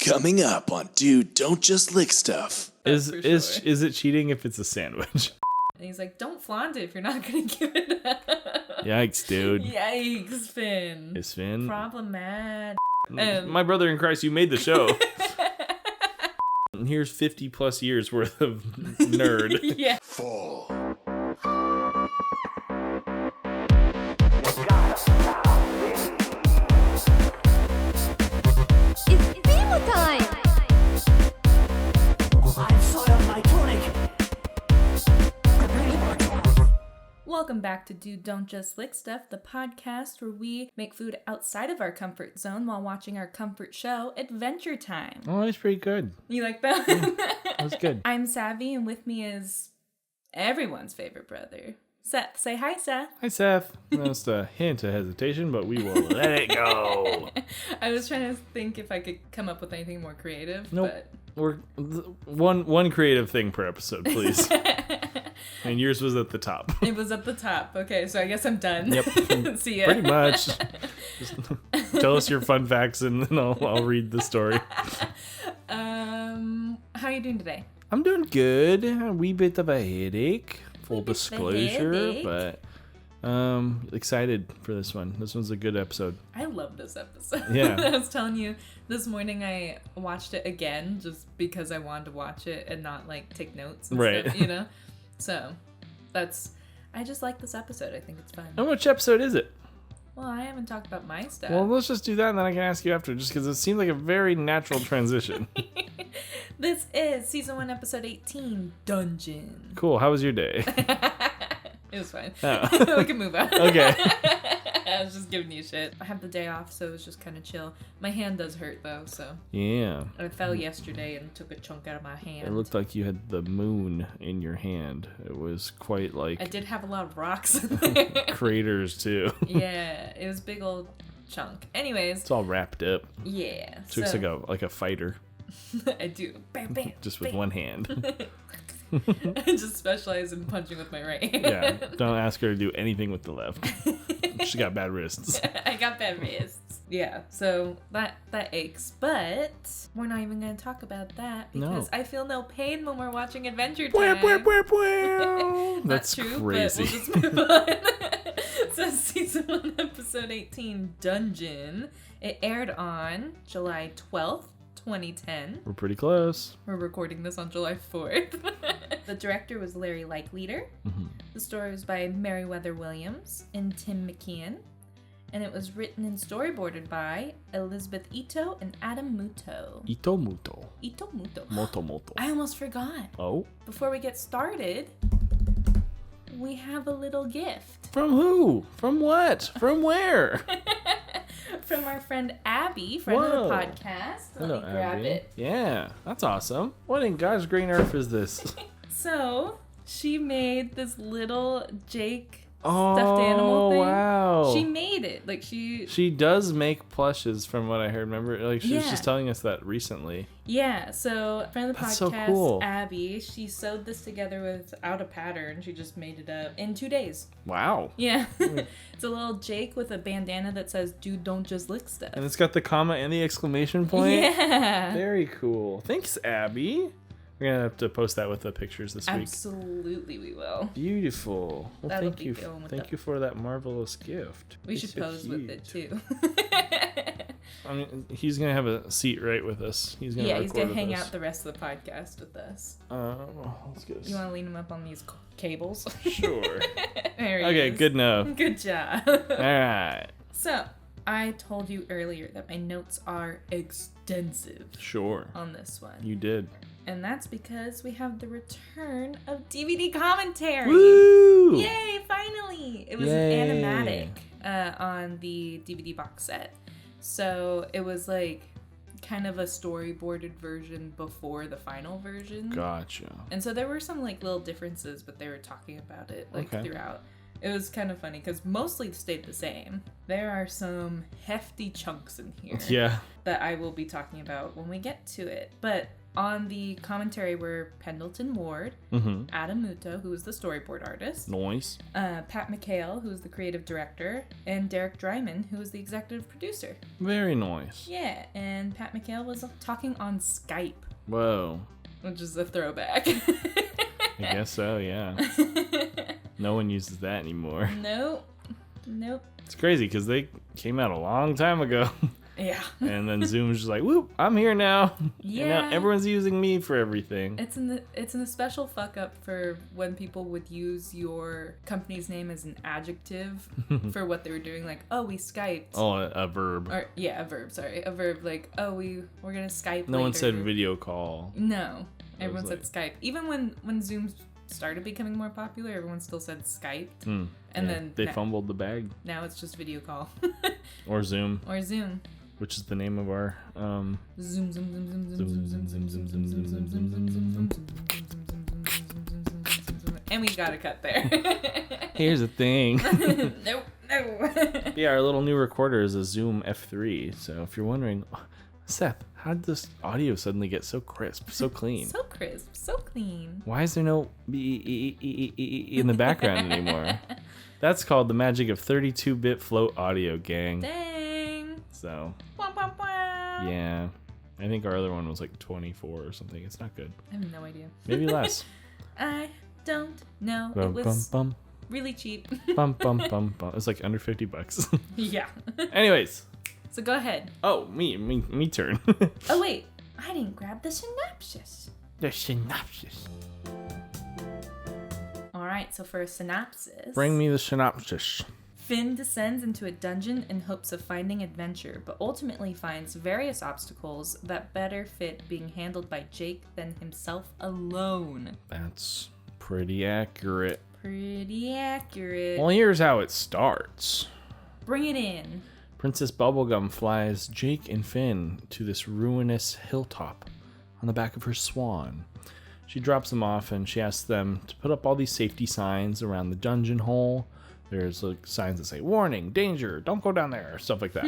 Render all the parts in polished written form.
Coming up on Dude, Don't Just Lick Stuff. Is it cheating if it's a sandwich? And he's like, don't flaunt it if you're not going to give it up. Yikes, dude. Yikes, Finn. Is Finn? Problematic. My brother in Christ, you made the show. And here's 50 plus years worth of nerd. Yeah. Fall. It's family time! I've soiled my tunic. Welcome back to Dude, Don't Just Lick Stuff, the podcast where we make food outside of our comfort zone while watching our comfort show, Adventure Time. Oh, that's pretty good. You like that? That was good. I'm Savvy, and with me is everyone's favorite brother, Seth. Say hi, Seth. Hi, Seth. Just a hint of hesitation, but we will let it go. I was trying to think if I could come up with anything more creative. Nope. But... We're one creative thing per episode, please. And yours was at the top. It was at the top. Okay, so I guess I'm done. Yep. See ya. Pretty much. Just tell us your fun facts and then I'll read the story. How are you doing today? I'm doing good. A wee bit of a headache, full Wee bit of a disclosure, headache. but excited for this one. This one's a good episode. I love this episode. Yeah. I was telling you, this morning I watched it again just because I wanted to watch it and not like take notes and Right. stuff, you know? So I just like this episode. I think it's fun. And which episode is it? Well, I haven't talked about my stuff. Well, let's just do that and then I can ask you after, just because it seemed like a very natural transition. This is season 1, episode 18, Dungeon. Cool. How was your day? It was fine. Oh. We can move on. Okay. I was just giving you shit. I have the day off, so it was just kind of chill. My hand does hurt, though, so. Yeah. I fell yesterday and took a chunk out of my hand. It looked like you had the moon in your hand. It was quite like I did have a lot of rocks in there. craters, too. Yeah, it was a big old chunk. Anyways, It's all wrapped up. yeah. It looks like a fighter, I do. Bam, bam. just with bam. one hand. I just specialize in punching with my right hand. Yeah, don't ask her to do anything with the left. She got bad wrists. I got bad wrists. Yeah, so that aches, but we're not even going to talk about that because I feel no pain when we're watching Adventure Time. That's Not true, crazy. but we'll just move on. So season 1, episode 18, Dungeon. It aired on July 12th, 2010. We're pretty close. We're recording this on July 4th. The director was Larry Likeleader. Mm-hmm. The story was by Meriwether Williams and Tim McKeon. And it was written and storyboarded by Elizabeth Ito and Adam Muto. Ito muto. Ito Muto. Moto. I almost forgot. Oh? Before we get started, we have a little gift. From who? From what? From where? From our friend Abby, friend of Whoa. the podcast. Let Hello, me grab Abby. it. Yeah, that's awesome. What in God's green earth is this? So, she made this little Jake Oh, stuffed animal thing. wow. She made it. Like, She does make plushes from what I heard. Remember, like she was Yeah. just telling us that recently. Yeah, so friend of the That's so podcast, cool. Abby, she sewed this together without a pattern. She just made it up in 2 days. Wow. Yeah. It's a little Jake with a bandana that says, "Dude, don't just lick stuff." And it's got the comma and the exclamation point. Yeah. Very cool. Thanks, Abby. We're gonna have to post that with the pictures this week. Absolutely, we will. Beautiful. Well, That'll thank be you. going with Thank the- you for that marvelous gift. We It's should so pose with it cute. too. I mean, he's gonna have a seat right with us. He's gonna Yeah, he's record gonna with hang us. out the rest of the podcast with us. Let's get You want to lean him up on these cables? Sure. There he Okay, is. good enough. Good job. All right. So, I told you earlier that my notes are extensive Sure. on this one. You did. And that's because we have the return of DVD commentary. Woo! Yay, finally! It was Yay. an animatic on the DVD box set. So it was like kind of a storyboarded version before the final version. Gotcha. And so there were some like little differences, but they were talking about it like Okay. throughout. It was kind of funny because mostly stayed the same. There are some hefty chunks in here Yeah. that I will be talking about when we get to it. But on the commentary were Pendleton Ward, Adam Muto, who was the storyboard artist, Noise. Pat McHale, who was the creative director, and Derek Dryman, who was the executive producer. Very nice. Yeah, and Pat McHale was talking on Skype, Whoa. which is a throwback. I guess so, yeah. No one uses that anymore. Nope. It's crazy because they came out a long time ago. Yeah. And then Zoom's just like, whoop, I'm here now. Yeah. And now everyone's using me for everything. It's in the special fuck up for when people would use your company's name as an adjective for what they were doing, like, oh, we Skyped. Oh, a verb. Or yeah, a verb, sorry. A verb like, oh, we're gonna Skype No one later. said video call. No. It Everyone was said Skype. Even when Zoom started becoming more popular, everyone still said Skyped. And Yeah, then they fumbled the bag. now it's just video call. Or Zoom, Or Zoom. which is the name of our Zoom, zoom, zoom, zoom, zoom, zoom, zoom, zoom, zoom, zoom, zoom, zoom, zoom, zoom, zoom, zoom, zoom. And we got a cut there. Here's the thing. Nope, no. Yeah, our little new recorder is a Zoom F3. So if you're wondering, Seth, how did this audio suddenly get so crisp, so clean? So crisp, so clean. Why is there no in the background anymore? That's called the magic of 32-bit float audio, gang. Dang. So, Wah, wah, wah. yeah. I think our other one was like 24 or something. It's not good. I have no idea. Maybe less. I don't know. It Bum, was bum, really cheap. bum, bum, bum, bum. It's like under $50. Yeah. Anyways. So go ahead. Oh, me turn. Oh, wait. I didn't grab the synopsis. The synopsis. All right, so for a synopsis. Bring me the synopsis. Finn descends into a dungeon in hopes of finding adventure, but ultimately finds various obstacles that better fit being handled by Jake than himself alone. That's pretty accurate. Pretty accurate. Well, here's how it starts. Bring it in. Princess Bubblegum flies Jake and Finn to this ruinous hilltop on the back of her swan. She drops them off and she asks them to put up all these safety signs around the dungeon hole. There's like signs that say, warning, danger, don't go down there, stuff like that.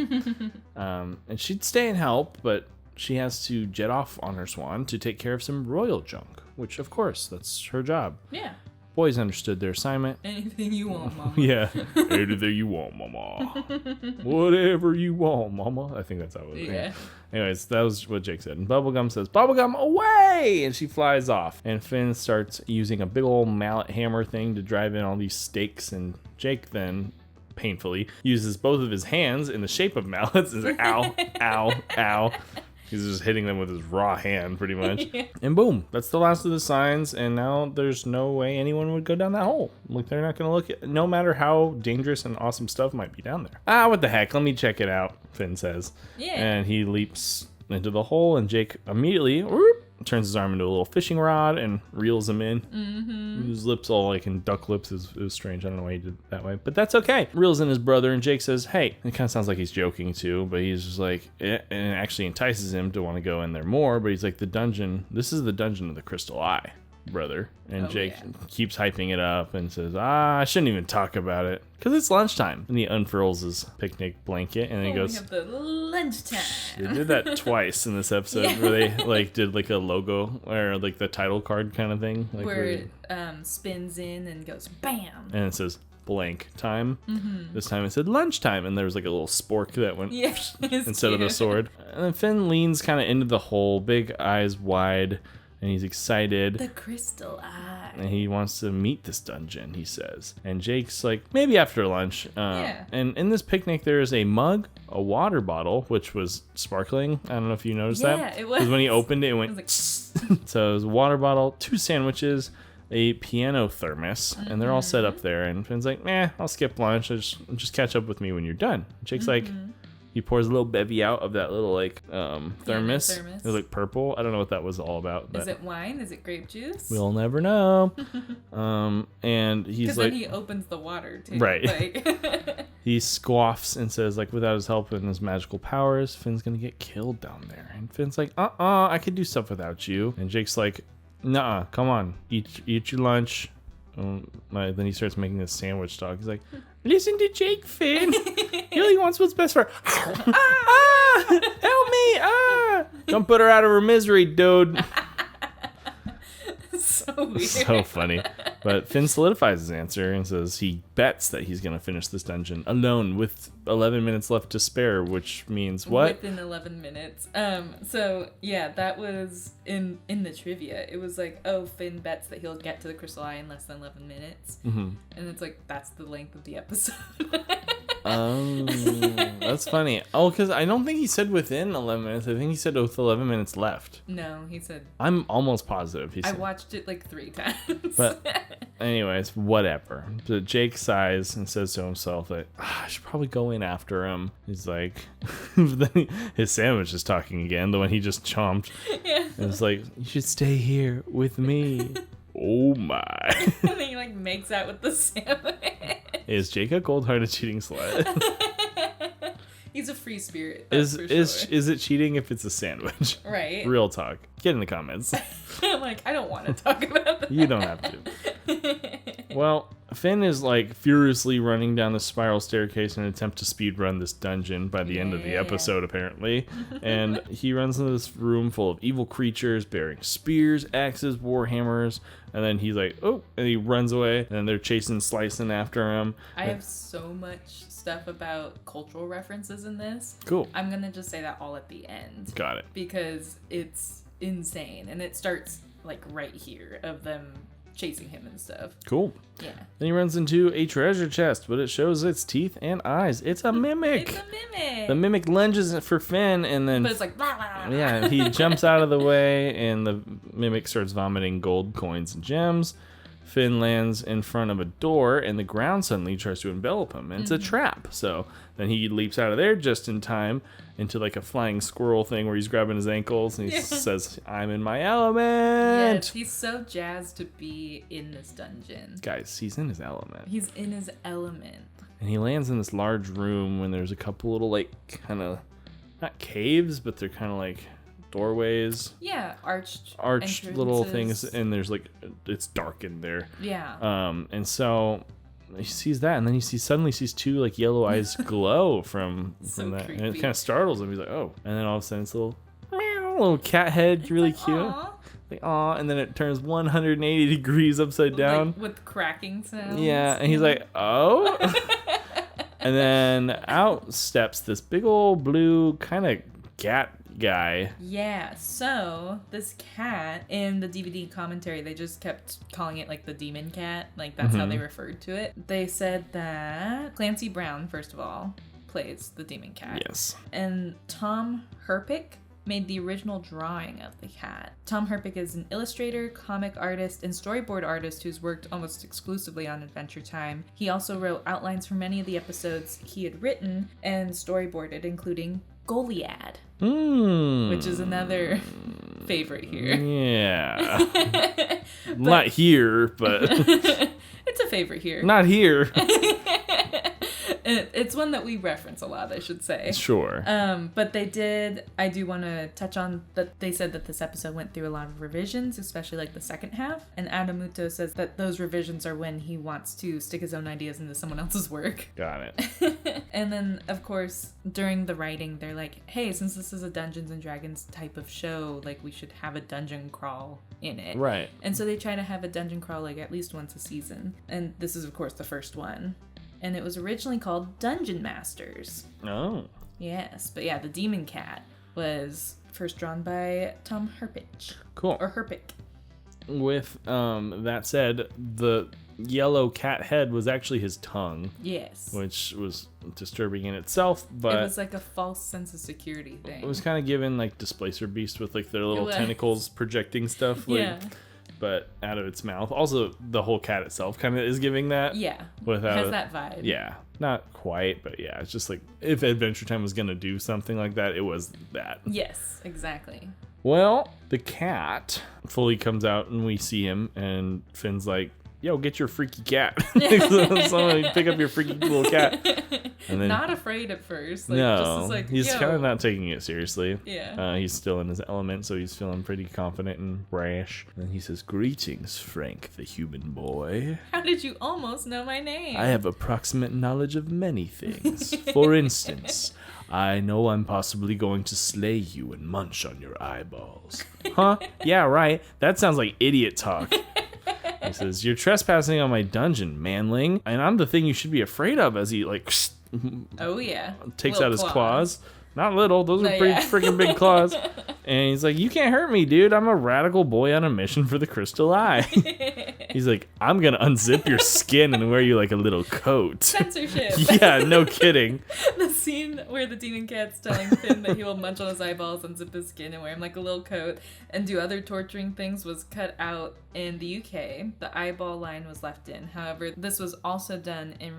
And she'd stay and help, but she has to jet off on her swan to take care of some royal junk, which of course, that's her job. Yeah. Boys understood their assignment. Anything you want, Mama. Yeah. Anything you want, mama. Whatever you want, mama. I think that's how it was. Yeah. Anyways, that was what Jake said. And Bubblegum says, Bubblegum, away! And she flies off. And Finn starts using a big old mallet hammer thing to drive in all these stakes. And Jake then, painfully, uses both of his hands in the shape of mallets and says, ow, ow, ow. He's just hitting them with his raw hand, pretty much. Yeah. And boom, that's the last of the signs. And now there's no way anyone would go down that hole. Like, they're not going to look at, no matter how dangerous and awesome stuff might be down there. Ah, what the heck? Let me check it out, Finn says. Yeah. And he leaps into the hole, and Jake immediately whoop, turns his arm into a little fishing rod and reels him in. His lips all like in duck lips. It was strange. I don't know why he did it that way, but that's okay. Reels in his brother, and Jake says, hey. It kind of sounds like he's joking too, but he's just like, and it actually entices him to want to go in there more, but he's like, this is the dungeon of the Crystal Eye, brother. And Jake keeps hyping it up and says, I shouldn't even talk about it because it's lunchtime. And he unfurls his picnic blanket and then he We goes, have the lunchtime. they did that twice in this episode where they like did like a logo or like the title card kind of thing. Like Where it spins in and goes bam. and it says blank time. This time it said lunchtime and there was like a little spork that went Yeah. instead of the sword. And then Finn leans kind of into the hole, big eyes wide, and he's excited. The Crystal Eye. And he wants to meet this dungeon, he says. And Jake's like, maybe after lunch. Yeah. And in this picnic, there is a mug, a water bottle, which was sparkling. I don't know if you noticed that. Yeah, it was. Because when he opened it, it went. It was So it was a water bottle, 2 sandwiches, a piano thermos, and they're all set up there. And Finn's like, I'll skip lunch. Just catch up with me when you're done. Jake's like, he pours a little bevy out of that little like thermos. It was like purple. I don't know what that was all about. But Is it wine? Is it grape juice? we'll never know. And he's Because like, then he opens the water too. Right. Like, he scoffs and says like, without his help and his magical powers, Finn's gonna get killed down there. And Finn's like, I could do stuff without you. And Jake's like, nuh-uh, come on, eat your lunch. Then he starts making this sandwich talk. He's like, listen to Jake, Finn. He only wants what's best for her. Ah! Help me! Ah! Don't put her out of her misery, dude. So weird. So funny. But Finn solidifies his answer and says he bets that he's going to finish this dungeon alone with 11 minutes left to spare, which means what? Within 11 minutes. So yeah, that was in the trivia. It was like, oh, Finn bets that he'll get to the Crystal Eye in less than 11 minutes. Mm-hmm. And it's like, that's the length of the episode. Oh, that's funny. Oh, because I don't think he said within 11 minutes. I think he said with 11 minutes left. No, he said. I'm almost positive he I said. watched it like 3 times. But anyways, whatever. So Jake sighs and says to himself that I should probably go in after him. He's like, then his sandwich is talking again, the one he just chomped. Yeah. And it's like, you should stay here with me. Oh my. And then he like makes out with the sandwich. Is Jake a cold-hearted cheating slut? He's a free spirit. That's for sure. Is it cheating if it's a sandwich? Right. Real talk. Get in the comments. I'm like, I don't want to talk about that. You don't have to. Well, Finn is like furiously running down the spiral staircase in an attempt to speedrun this dungeon by the end of the episode, apparently. And he runs into this room full of evil creatures bearing spears, axes, warhammers. And then he's like, oh, and he runs away. And then they're chasing, slicing after him. I have so much stuff about cultural references in this. Cool. I'm going to just say that all at the end. Got it. Because it's insane. And it starts like right here of them chasing him and stuff. Cool. Yeah. Then he runs into a treasure chest, but it shows its teeth and eyes. It's a mimic. It's a mimic. The mimic lunges for Finn, and then But it's like, blah, blah, blah. yeah, he jumps out of the way, and the mimic starts vomiting gold coins and gems. Finn lands in front of a door, and the ground suddenly tries to envelop him, and it's a trap. So then he leaps out of there just in time into like a flying squirrel thing where he's grabbing his ankles, and he says, I'm in my element. Yes, he's so jazzed to be in this dungeon. Guys, he's in his element. He's in his element. And he lands in this large room when there's a couple little like kind of, not caves, but they're kind of like doorways. Yeah, arched little entrances. things, and there's like, it's dark in there. Yeah. And so he sees that, and then suddenly sees 2 like yellow eyes glow from So that, and it creepy. kind of startles him. He's like, oh, and then all of a sudden it's a little meow, little cat head, really like, cute. Aw. Like, aw, and then it turns 180 degrees upside down. Like, with cracking sounds. Yeah, and he's like, oh. And then out steps this big old blue kind of cat guy. Yeah, so this cat in the DVD commentary, they just kept calling it like the demon cat. Like that's how they referred to it. They said that Clancy Brown, first of all, plays the demon cat. Yes. And Tom Herpick made the original drawing of the cat. Tom Herpick is an illustrator, comic artist, and storyboard artist who's worked almost exclusively on Adventure Time. He also wrote outlines for many of the episodes he had written and storyboarded, including Goliad, which is another favorite here. Yeah. Not here, but It's a favorite here. not here. It's one that we reference a lot, I should say. Sure. But I do want to touch on that they said that this episode went through a lot of revisions, especially like the second half. And Adamuto says that those revisions are when he wants to stick his own ideas into someone else's work. Got it. And then, of course, during the writing, they're like, hey, since this is a Dungeons and Dragons type of show, like we should have a dungeon crawl in it. Right. And so they try to have a dungeon crawl like at least once a season. And this is, of course, the first one. And it was originally called Dungeon Masters. Oh. Yes, but yeah, the Demon Cat was first drawn by Tom Herpich. Cool. Or Herpick. With that said, the yellow cat head was actually his tongue. Yes. Which was disturbing in itself, but it was like a false sense of security thing. it was kind of given like Displacer Beast with like their little was. tentacles projecting stuff. Like, yeah. But out of its mouth. Also, the whole cat itself kind of is giving that. Yeah. Without Has that vibe. Yeah. Not quite, but yeah. It's just like if Adventure Time was going to do something like that, it was that. Yes, exactly. Well, the cat fully comes out and we see him, and Finn's like, yo, get your freaky cat. Somebody pick up your freaky little cat. And then, Not afraid at first. Like, no, just as like, he's yo. kind of not taking it seriously. Yeah. He's still in his element, so he's feeling pretty confident and brash. And he says, greetings, Frank, the human boy. How did you almost know my name? I have approximate knowledge of many things. For instance, I know I'm possibly going to slay you and munch on your eyeballs. Huh? Yeah, right. That sounds like idiot talk. He says, you're trespassing on my dungeon, manling, and I'm the thing you should be afraid of, as he, like, Oh, yeah. takes Little out his claws. Not little, those are No, pretty yeah. freaking big claws. And he's like, you can't hurt me, dude. I'm a radical boy on a mission for the crystal eye. He's like, I'm gonna unzip your skin and wear you like a little coat. Censorship. Yeah, no kidding. The scene where the demon cat's telling Finn that he will munch on his eyeballs, unzip his skin, and wear him like a little coat, and do other torturing things was cut out in the UK. The eyeball line was left in. However, this was also done in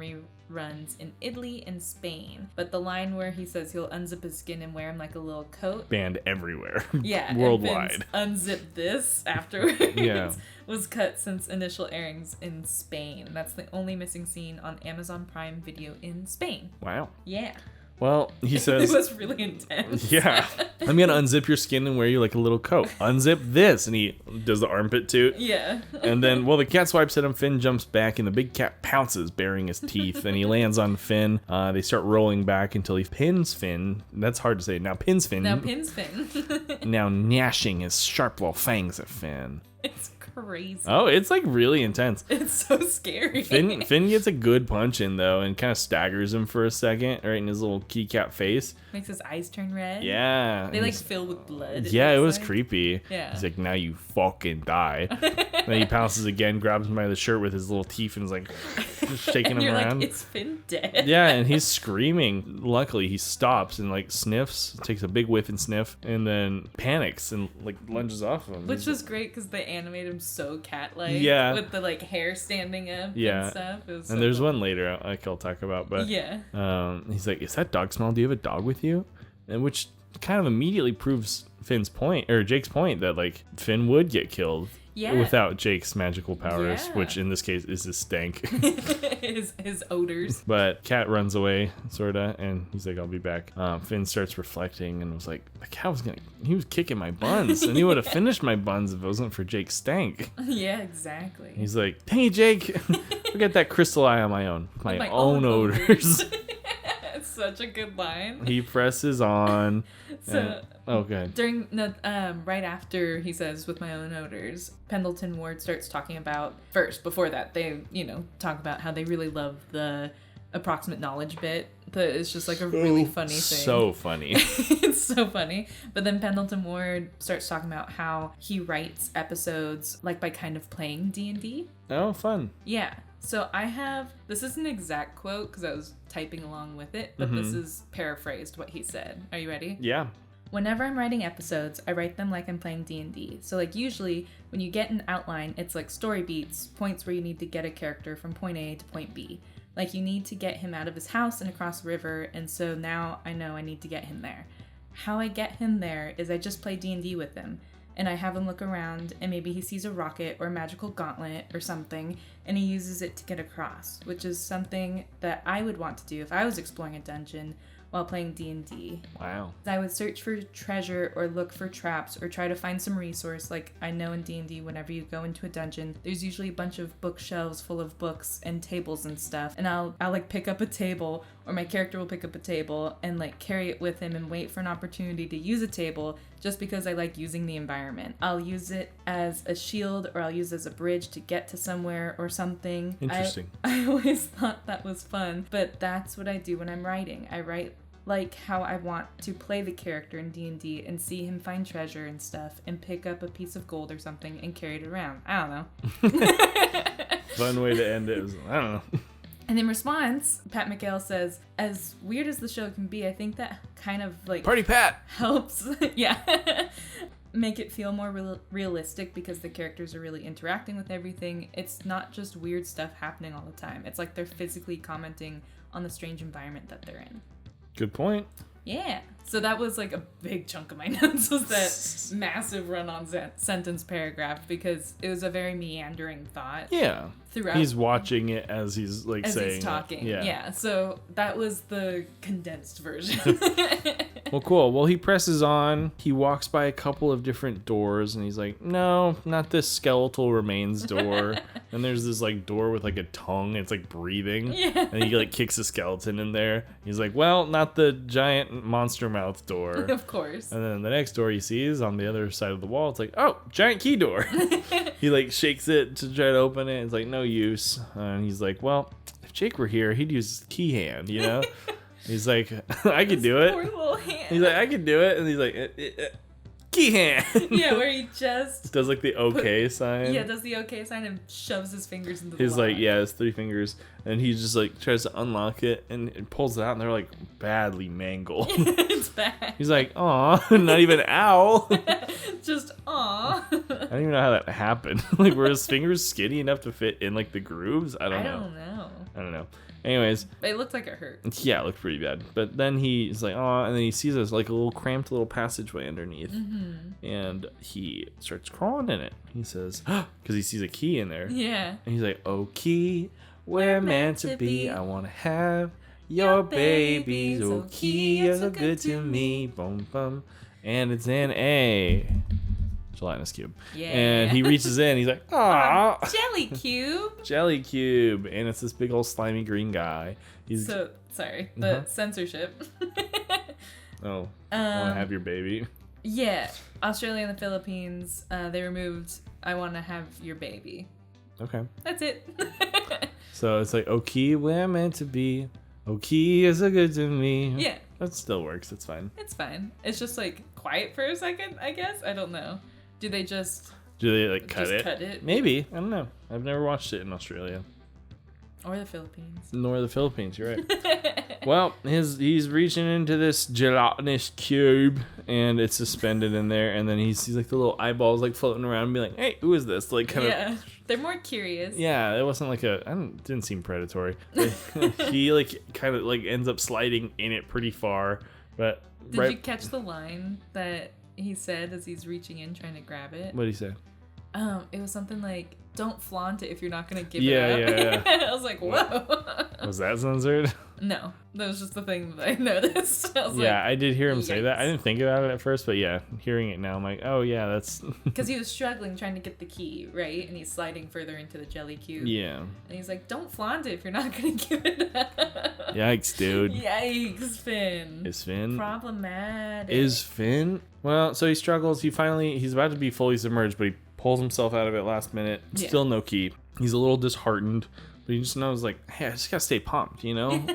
reruns in Italy and Spain. But the line where he says he'll unzip his skin and wear him like a little coat, Banned everywhere. yeah, and Worldwide. Finn's unzip this afterwards Yeah. was cut since initial airings in Spain. That's the only missing scene on Amazon Prime Video in Spain. Wow. Yeah. Well, he It says, was really intense. yeah, I'm gonna unzip your skin and wear you like a little coat. Unzip this. And he does the armpit toot. Yeah. And then, well, the cat swipes at him. Finn jumps back, and the big cat pounces, baring his teeth. And he lands on Finn. They start rolling back until he pins Finn. That's hard to say. Now pins Finn. Now pins Finn. Now gnashing his sharp little fangs at Finn. It's crazy. Oh, it's like really intense. It's so scary. Finn gets a good punch in, though, and kind of staggers him for a second, right in his little keycap face. Makes his eyes turn red. Yeah. They and like he's- fill with blood. Yeah, it was looks like. creepy. Yeah. He's like, now you fucking die. Then he pounces again, grabs him by the shirt with his little teeth, and is like just shaking And him you're around. like, it's Finn dead. Yeah, and he's screaming. Luckily, he stops and like sniffs, takes a big whiff and sniff, and then panics and like lunges off him. Which was great because they animated him so cat-like. Yeah. With the like hair standing up Yeah. and stuff. It was And so there's cool. one later I'll talk about, but Yeah. he's like, "Is that dog smell? Do you have a dog with you?" And which kind of immediately proves Finn's point, or Jake's point, that like Finn would get killed Yeah. without Jake's magical powers, Yeah. which in this case is his stank. his odors. But Cat runs away, sorta, and he's like, "I'll be back." Finn starts reflecting and was like, "The cat he was kicking my buns, and he would have finished my buns if it wasn't for Jake's stank." Yeah, exactly. He's like, "Dang it, Jake! I got that crystal eye on my own, my, My own odors." It's such a good line. He presses on. So Okay. during right after he says with my own odors, Pendleton Ward starts talking about before that they talk about how they really love the approximate knowledge bit. It's just like a really funny thing. So funny. It's so funny. But then Pendleton Ward starts talking about how he writes episodes like by kind of playing D&D. Oh, fun. Yeah. So this is an exact quote because I was typing along with it, but this is paraphrased what he said. Are you ready? Yeah. Whenever I'm writing episodes, I write them like I'm playing D&D. So like usually when you get an outline, it's like story beats, points where you need to get a character from point A to point B. Like you need to get him out of his house and across the river, and so now I know I need to get him there. How I get him there is I just play D&D with him, and I have him look around, and maybe he sees a rocket or a magical gauntlet or something, and he uses it to get across, which is something that I would want to do if I was exploring a dungeon while playing D&D. Wow. I would search for treasure or look for traps or try to find some resource. Like I know in D&D, whenever you go into a dungeon, there's usually a bunch of bookshelves full of books and tables and stuff. And I'll like pick up a table, or my character will pick up a table and like carry it with him and wait for an opportunity to use a table just because I like using the environment. I'll use it as a shield, or I'll use it as a bridge to get to somewhere or something. Interesting. I always thought that was fun, but that's what I do when I'm writing. I write like how I want to play the character in D&D and see him find treasure and stuff and pick up a piece of gold or something and carry it around. I don't know. Fun way to end it. I don't know. And in response, Pat McHale says, as weird as the show can be, I think that kind of like Party Pat. helps, make it feel more realistic because the characters are really interacting with everything. It's not just weird stuff happening all the time. It's like they're physically commenting on the strange environment that they're in. Good point. Yeah. So that was like a big chunk of my notes, was that massive run-on sentence paragraph, because it was a very meandering thought. Yeah. Throughout. He's watching it as he's like As saying he's talking. it. Yeah. So that was the condensed version. Well, cool. Well, he presses on. He walks by a couple of different doors, and he's like, no, not this skeletal remains door. And there's this like door with like a tongue. It's like breathing. Yeah. And he like kicks a skeleton in there. He's like, well, not the giant monster mouth door. Of course. And then the next door he sees on the other side of the wall, it's like, oh, giant key door. He like shakes it to try to open it. It's like, no use. And he's like, well, if Jake were here, he'd use his key hand, you know? He's like, I could do Poor it. little hand. He's like, I could do it. And he's like, key hand. Yeah, where he just Does like the okay sign. Yeah, does the okay sign and shoves his fingers into the He's lock. like, yeah, his 3 fingers. And he just like tries to unlock it and pulls it out, and they're like badly mangled. It's bad. He's like, aw, not even ow. Just aw. I don't even know how that happened. Like, were his fingers skinny enough to fit in like the grooves? I don't know. Anyways, It looked like it hurt. yeah, it looked pretty bad. But then he's like, oh, and then he sees this like a little cramped little passageway underneath, and he starts crawling in it. He says, because he sees a key in there, Yeah. and he's like, oh, key, we're meant to be. I want to have your babies. Oh, key, you're so good to me. Boom, boom. And it's in a gelatinous cube. Yeah. And he reaches in. He's like, ah, Jelly cube. jelly cube. And it's this big old slimy green guy. He's So, sorry, the censorship. oh, I want to have your baby. Yeah. Australia and the Philippines, they removed I want to have your baby. Okay. That's it. So it's like, okay, we're meant to be. Okay, is so good to me. Yeah. That still works. It's fine. It's fine. It's just like quiet for a second, I guess. I don't know. Do they just Do they like cut it? cut it? Maybe. I don't know. I've never watched it in Australia. Or the Philippines. Nor the Philippines, you're right. Well, he's reaching into this gelatinous cube, and it's suspended in there, and then he sees like the little eyeballs like floating around and be like, hey, who is this? Like kind Yeah. They're more curious. Yeah, it wasn't like didn't seem predatory. He like kind of like ends up sliding in it pretty far, but Did you catch the line that he said as he's reaching in trying to grab it? What did he say? It was something like, don't flaunt it if you're not gonna give Yeah, it up. yeah. I was like, whoa. Was that censored? No, that was just the thing that I noticed. I was Yeah, like, I did hear him say that. I yikes. didn't think about it at first, but yeah, hearing it now, I'm like, oh yeah, that's because he was struggling trying to get the key, right? And he's sliding further into the jelly cube. yeah. And he's like, don't flaunt it if you're not gonna give it up. Yikes, dude. Yikes, Finn. Is Finn? Problematic. Is Finn? Well, so he struggles. He's about to be fully submerged, but he pulls himself out of it last minute. Yeah. Still no key. He's a little disheartened, but he just knows like, hey, I just gotta stay pumped, you know?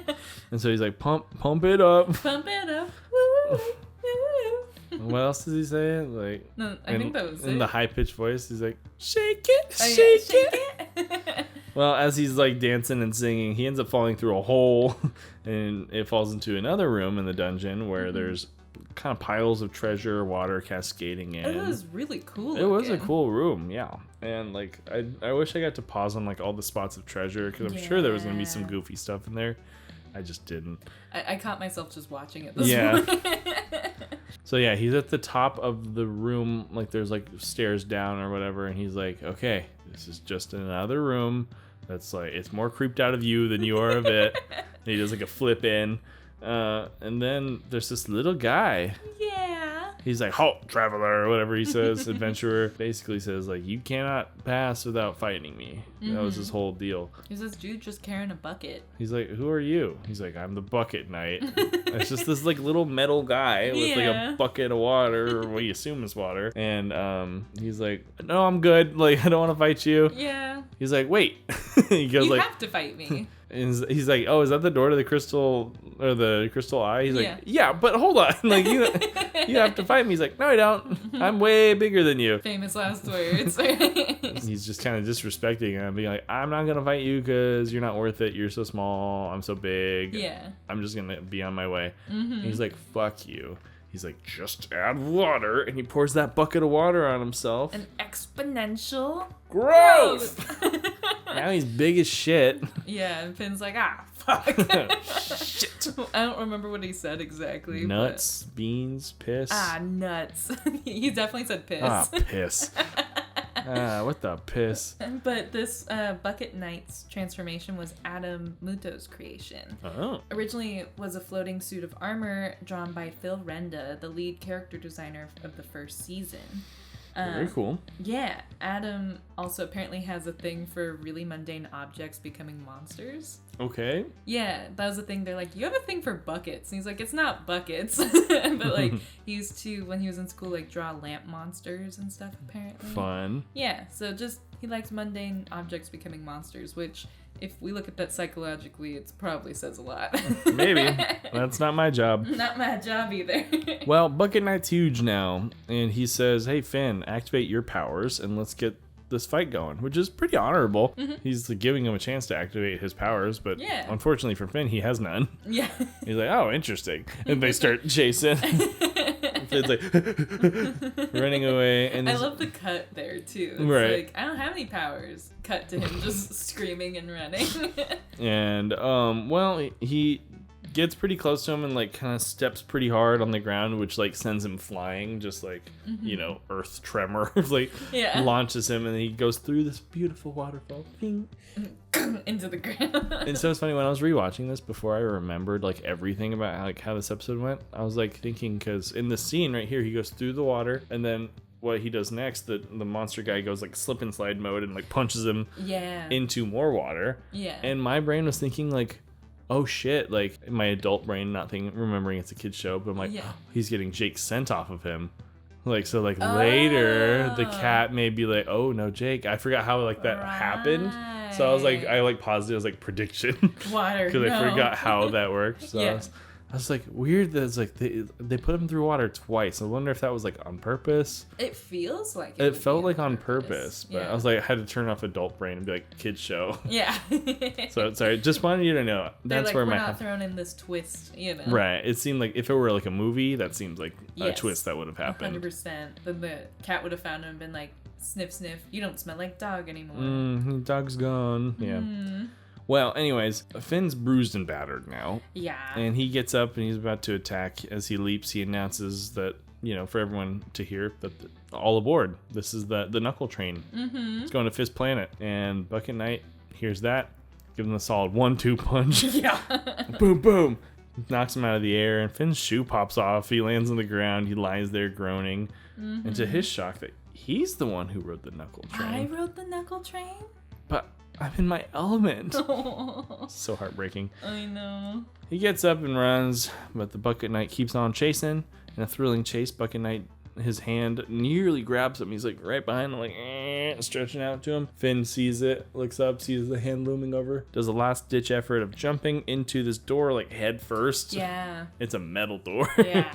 And so he's like, pump it up. Pump it up. Woo, woo. What else does he say? Like, No, I think that was in it. the high pitched voice, he's like, shake it, Oh, yeah, shake it. it. Well, as he's like dancing and singing, he ends up falling through a hole, and it falls into another room in the dungeon where there's kind of piles of treasure, water cascading in. It was really cool. It was a looking. cool room, yeah. And like, I wish I got to pause on like all the spots of treasure, because I'm sure there was gonna be some Yeah. goofy stuff in there. I just didn't. I caught myself just watching it this Yeah. morning. So yeah, he's at the top of the room, like there's like stairs down or whatever, and he's like, okay, this is just another room that's like, it's more creeped out of you than you are of it. And he does like a flip in, and then there's this little guy. Yeah. He's like, halt, traveler, or whatever he says, adventurer. Basically says like, you cannot pass without fighting me. That was his whole deal. He's this dude just carrying a bucket. He's like, who are you? He's like, I'm the bucket knight. It's just this like little metal guy with like Yeah. a bucket of water, or what you assume is water. And he's like, no, I'm good. Like, I don't want to fight you. Yeah. He's like, wait. He goes You like, have to fight me. and he's like, oh, is that the door to the crystal or the crystal eye? He's Yeah. like, yeah, but hold on. Like, you have to fight me. He's like, no, I don't. I'm way bigger than you. Famous last words. He's just kind of disrespecting him, being like, I'm not gonna fight you because you're not worth it. You're so small. I'm so big. Yeah. I'm just gonna be on my way. And he's like, fuck you. He's like, just add water, and he pours that bucket of water on himself. An exponential Growth! Now he's big as shit. Yeah, and Finn's like, fuck. Shit. I don't remember what he said exactly. Nuts, beans, piss. Nuts. He definitely said piss. Piss. What the piss? But this Bucket Knight's transformation was Adam Muto's creation. Oh. Originally, it was a floating suit of armor drawn by Phil Renda, the lead character designer of the first season. Very cool. Yeah, Adam also apparently has a thing for really mundane objects becoming monsters. Okay. Yeah, that was the thing. They're like, you have a thing for buckets. And he's like, it's not buckets. But like, he used to, when he was in school, like draw lamp monsters and stuff, apparently. Fun. Yeah, so just, he likes mundane objects becoming monsters, which, if we look at that psychologically, it probably says a lot. Maybe. That's not my job. Not my job either. Well, Bucket Knight's huge now, and he says, hey, Finn, activate your powers, and let's get this fight going, which is pretty honorable. He's giving him a chance to activate his powers, but unfortunately for Finn, he has none. Yeah. He's like, oh, interesting. And they start chasing. Finn's like running away. And I love the cut there, too. It's like, I don't have any powers. Cut to him just screaming and running. And, well, he gets pretty close to him and like kind of steps pretty hard on the ground, which like sends him flying, just like you know, earth tremor like launches him, and he goes through this beautiful waterfall into the ground. And so it's funny, when I was rewatching this before I remembered like everything about like how this episode went, I was like thinking, because in the scene right here he goes through the water, and then what he does next, the monster guy goes like slip and slide mode and like punches him into more water. And my brain was thinking like, oh shit, like my adult brain not remembering it's a kid's show, but I'm like, oh, he's getting Jake's scent off of him. Like, so like later the cat may be like, oh no, Jake, I forgot how like that happened. So I was like, I like paused it, I was like, prediction. Water. Because I forgot how that worked. So I was like, weird that it's like they put him through water twice. I wonder if that was like on purpose. It feels like it felt like on purpose, but I was like, I had to turn off adult brain and be like, kids show. Yeah. So sorry, just wanted you to know that's like, where we're my not throwing in this twist, you know. Right. It seemed like if it were like a movie, that seems like a twist that would have happened. 100%. Then the cat would have found him and been like, sniff, sniff. You don't smell like dog anymore. Dog's gone. Yeah. Well, anyways, Finn's bruised and battered now. Yeah. And he gets up and he's about to attack. As he leaps, he announces that, you know, for everyone to hear, that all aboard. This is the Knuckle Train. It's going to Fist Planet. And Bucket Knight hears that, gives him a solid 1-2 punch. Yeah. Boom, boom. Knocks him out of the air, and Finn's shoe pops off. He lands on the ground. He lies there groaning. And to his shock, that he's the one who rode the Knuckle Train. I rode the Knuckle Train? But I'm in my element. So heartbreaking. I know. He gets up and runs, but the Bucket Knight keeps on chasing. In a thrilling chase, Bucket Knight, his hand nearly grabs him. He's like right behind him, like stretching out to him. Finn sees it, looks up, sees the hand looming over, does a last ditch effort of jumping into this door like head first. Yeah. It's a metal door. Yeah.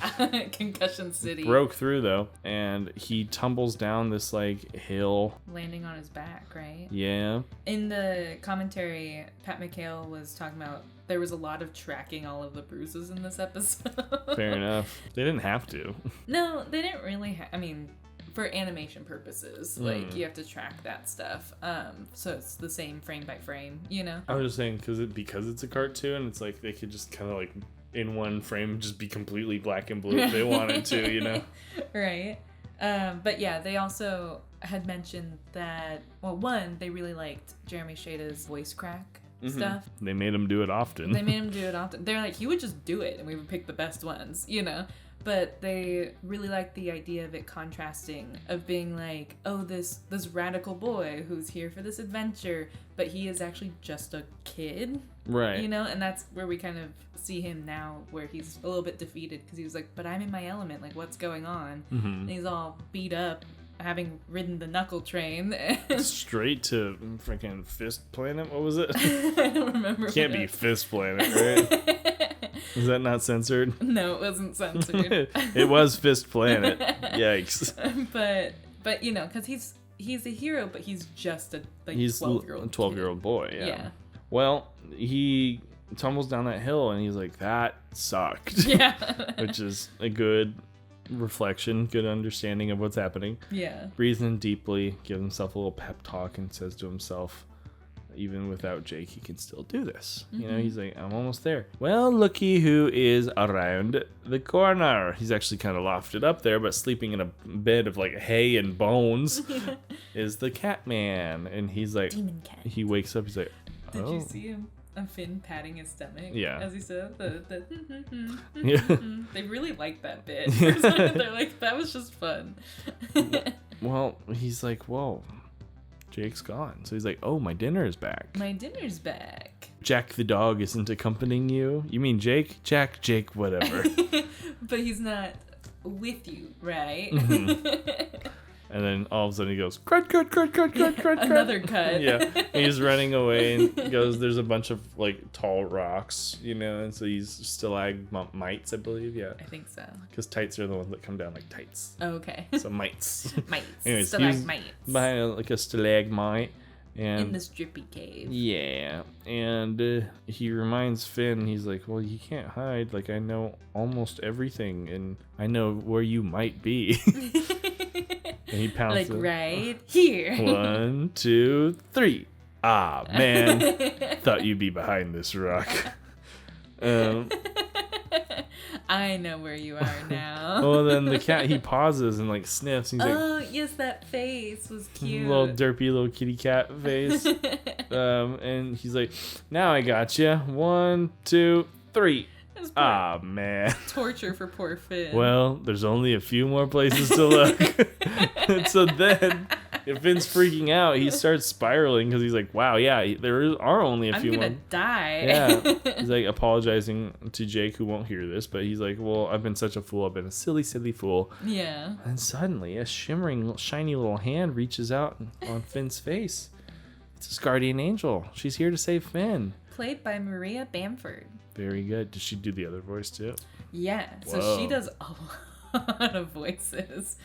Concussion City. Broke through though, and he tumbles down this like hill, landing on his back, right? Yeah. In the commentary, Pat McHale was talking about there was a lot of tracking all of the bruises in this episode. Fair enough. They didn't have to. No, they didn't really I mean, for animation purposes, like, you have to track that stuff. So it's the same frame by frame, you know? I was just saying, because it's a cartoon, it's like they could just kind of like, in one frame, just be completely black and blue if they wanted to, you know? Right. But yeah, they also had mentioned that, well, one, they really liked Jeremy Shada's voice crack stuff. They made him do it often. They're like, he would just do it and we would pick the best ones, you know? But they really liked the idea of it contrasting, of being like, oh, this radical boy who's here for this adventure, but he is actually just a kid. Right. You know? And that's where we kind of see him now, where he's a little bit defeated because he was like, but I'm in my element, like, what's going on? And he's all beat up, having ridden the Knuckle Train. Straight to freaking Fist Planet? What was it? I don't remember. Can't be Fist Planet, right? Is that not censored? No, it wasn't censored. It was Fist Planet. Yikes. But you know, because he's a hero, but he's just a 12-year-old boy. Yeah. Well, he tumbles down that hill and he's like, that sucked. Yeah. Which is a good reflection, good understanding of what's happening. Yeah. Breathes in deeply, gives himself a little pep talk, and says to himself, even without Jake, he can still do this. You know, he's like, I'm almost there. Well, looky who is around the corner. He's actually kind of lofted up there, but sleeping in a bed of like hay and bones is the cat man. And he's like, Demon cat. he wakes up, he's like, Did oh. you see him? Finn patting his stomach. Yeah. As he said, Yeah. they really like that bit. They're like, that was just fun. Well, he's like, whoa, Jake's gone. So he's like, oh, my dinner is back. My dinner's back. Jack the dog isn't accompanying you? You mean Jake? Jack, Jake, whatever. But he's not with you, right? And then all of a sudden he goes, crud, crud, crud, crud, crud, crud, crud. Another cut. Yeah. He's running away and goes, there's a bunch of like tall rocks, you know, and so he's stalagmites, I believe. Yeah. I think so. Because tights are the ones that come down like tights. Okay. So mites. Mites. Anyways, Stalagmites. he's behind like a stalagmite. And In this drippy cave. yeah, and he reminds Finn, he's like, well, you can't hide. Like, I know almost everything, and I know where you might be. And he pounces. Like, right here. 1, 2, 3. Ah, man. Thought you'd be behind this rock. I know where you are now. Well, then the cat, he pauses and like sniffs. And he's like, Oh, yes, that face was cute. little derpy little kitty cat face. And he's like, now I got you. 1, 2, 3. It was Ah, man. torture for poor Finn. Well, there's only a few more places to look. And so then, if Finn's freaking out, he starts spiraling because he's like, wow, yeah, are only a I'm few gonna more. die. Yeah. He's like apologizing to Jake, who won't hear this, but he's like, well, I've been such a fool. I've been a silly, silly fool. Yeah. And suddenly, a shimmering, shiny little hand reaches out on Finn's face. It's his guardian angel. She's here to save Finn. Played by Maria Bamford. Very good. Did she do the other voice too? Yeah. So Whoa. she does a lot of voices.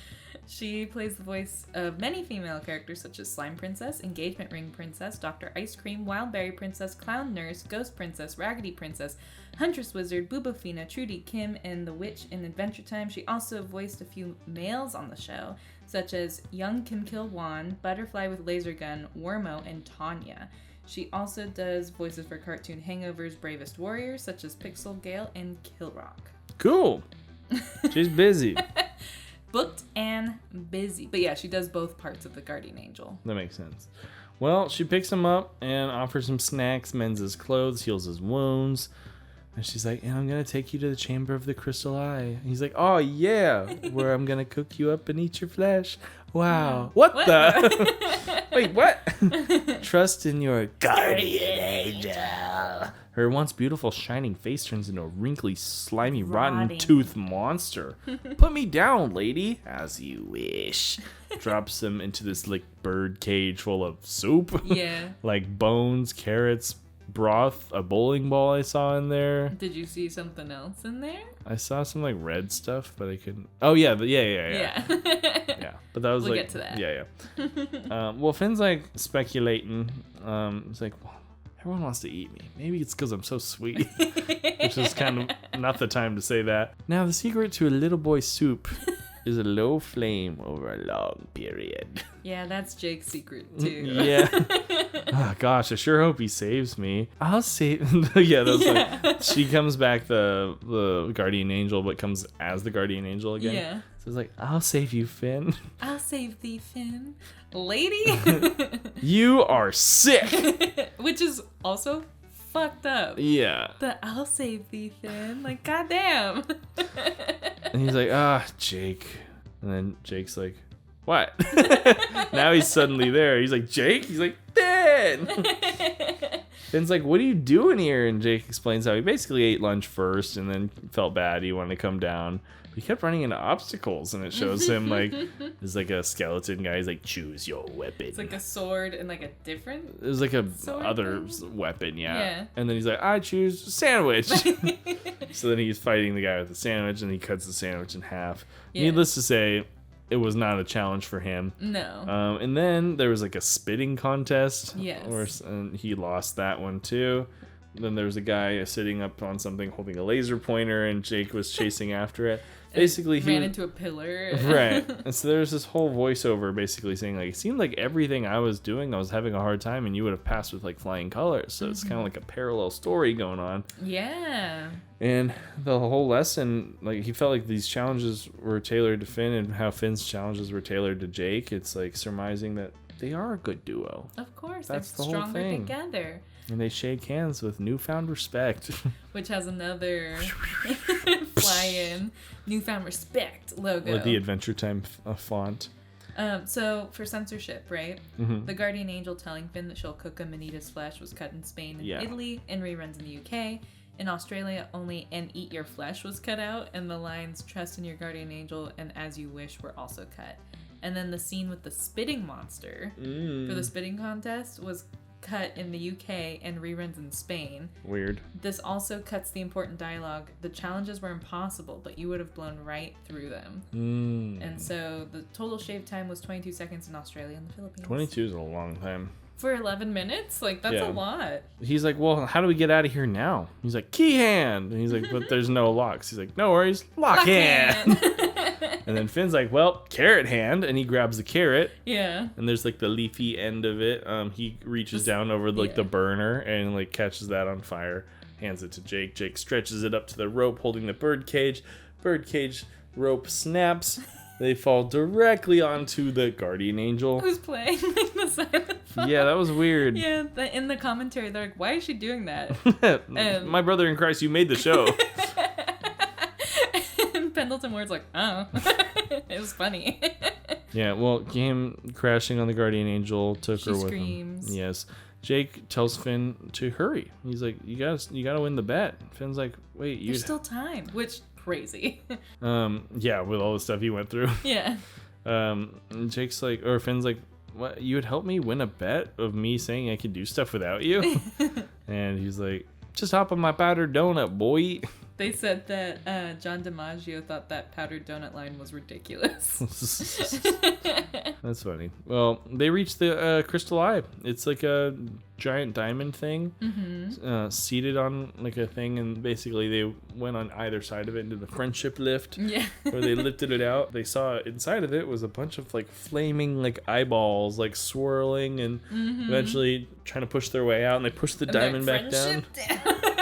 She plays the voice of many female characters such as Slime Princess, Engagement Ring Princess, Dr. Ice Cream, Wildberry Princess, Clown Nurse, Ghost Princess, Raggedy Princess, Huntress Wizard, Boobafina, Trudy, Kim, and the Witch in Adventure Time. She also voiced a few males on the show, such as Young Kim Kil-wan, Butterfly with Laser Gun, Wormo, and Tanya. She also does voices for cartoon Hangover's Bravest Warriors, such as Pixel Gale and Killrock. Cool. She's busy. Booked and busy. But yeah, she does both parts of the Guardian Angel. That makes sense. Well, she picks him up and offers him snacks, mends his clothes, heals his wounds. And she's like, and I'm going to take you to the Chamber of the Crystal Eye. And he's like, oh, yeah, where I'm going to cook you up and eat your flesh. Wow. What the? Wait, what? Trust in your guardian angel. Her once beautiful, shining face turns into a wrinkly, slimy, rotten Rotting. tooth monster. Put me down, lady. As you wish. Drops him into this, like, bird cage full of soup. Yeah. Like bones, carrots, broth, a bowling ball I saw in there. Did you see something else in there? I saw some, like, red stuff, but I couldn't... Oh, yeah, yeah. Yeah, but that was We'll like... get to that. Yeah. Well, Finn's, like, speculating. It's like, well, everyone wants to eat me. Maybe it's because I'm so sweet. Which is kind of not the time to say that. Now, the secret to a little boy's soup is a low flame over a long period. Yeah, that's Jake's secret too. Yeah. Oh, gosh, I sure hope he saves me. I'll save... Yeah, that's like... She comes back, the guardian angel, but comes as the guardian angel again. Yeah. So it's like, I'll save you, Finn. I'll save thee, Finn. Lady? You are sick. Which is also fucked up. Yeah. The I'll save thee, Finn. Like, goddamn. And he's like, Jake. And then Jake's like, what? Now he's suddenly there. He's like, Jake? He's like, Finn. Finn's like, what are you doing here? And Jake explains how he basically ate lunch first and then felt bad. He wanted to come down. But he kept running into obstacles, and it shows him like there's like a skeleton guy. He's like, choose your weapon. It's like a sword and like a different. It was like a sword other thing? weapon, yeah. Yeah. And then he's like, I choose sandwich. So then he's fighting the guy with the sandwich, and he cuts the sandwich in half. Yeah. Needless to say, it was not a challenge for him. No. And then there was like a spitting contest. Yes. And he lost that one too. then there was a guy sitting up on something holding a laser pointer, and Jake was chasing after it. Basically, he ran into a pillar. Right. And so there's this whole voiceover basically saying, like, it seemed like everything I was doing, I was having a hard time, and you would have passed with, like, flying colors. So it's kind of like a parallel story going on. Yeah. And the whole lesson, like, he felt like these challenges were tailored to Finn, and how Finn's challenges were tailored to Jake. It's, like, surmising that they are a good duo. Of course. That's they're the whole stronger thing. together. And they shake hands with newfound respect. Which has another fly-in newfound respect logo. With the Adventure Time font. So for censorship, right? Mm-hmm. The guardian angel telling Finn that she'll cook him and eat his flesh was cut in Spain and Italy, and reruns in the UK. In Australia, only "and eat your flesh" was cut out, and the lines "trust in your guardian angel" and "as you wish" were also cut. And then the scene with the spitting monster for the spitting contest was cut in the UK and reruns in Spain. Weird. This also cuts the important dialogue. The challenges were impossible, but you would have blown right through them. And so the total shave time was 22 seconds in Australia and the Philippines. 22 is a long time. For 11 minutes? Like, that's Yeah. a lot. He's like, well, how do we get out of here now? He's like, key hand. And he's like, but there's no locks. He's like, no worries, lock hand. And then Finn's like, well, carrot hand. And he grabs the carrot. Yeah. And there's like the leafy end of it. He reaches down over like the burner and like catches that on fire. Hands it to Jake. Jake stretches it up to the rope holding the bird cage. Bird cage rope snaps. They fall directly onto the guardian angel. Who's playing like the silent phone? Yeah, that was weird. Yeah, in the commentary, they're like, why is she doing that? My brother in Christ, you made the show. And Pendleton Ward's like, oh. It was funny. Yeah, well, came crashing on the guardian angel, took her with screams. him. Yes. Jake tells Finn to hurry. He's like, you gotta win the bet. Finn's like, wait, There's still time, which crazy. yeah, with all the stuff he went through. Yeah. And Jake's like, or Finn's like, what? You would help me win a bet of me saying I could do stuff without you? And he's like, just hop on my powdered donut, boy. They said that John DiMaggio thought that powdered donut line was ridiculous. That's funny. Well, they reach the crystal eye. It's like a giant diamond thing, seated on like a thing, and basically they went on either side of it into the friendship lift. Yeah. Where they lifted it out. They saw inside of it was a bunch of like flaming like eyeballs like swirling and eventually trying to push their way out, and they pushed the diamond back down.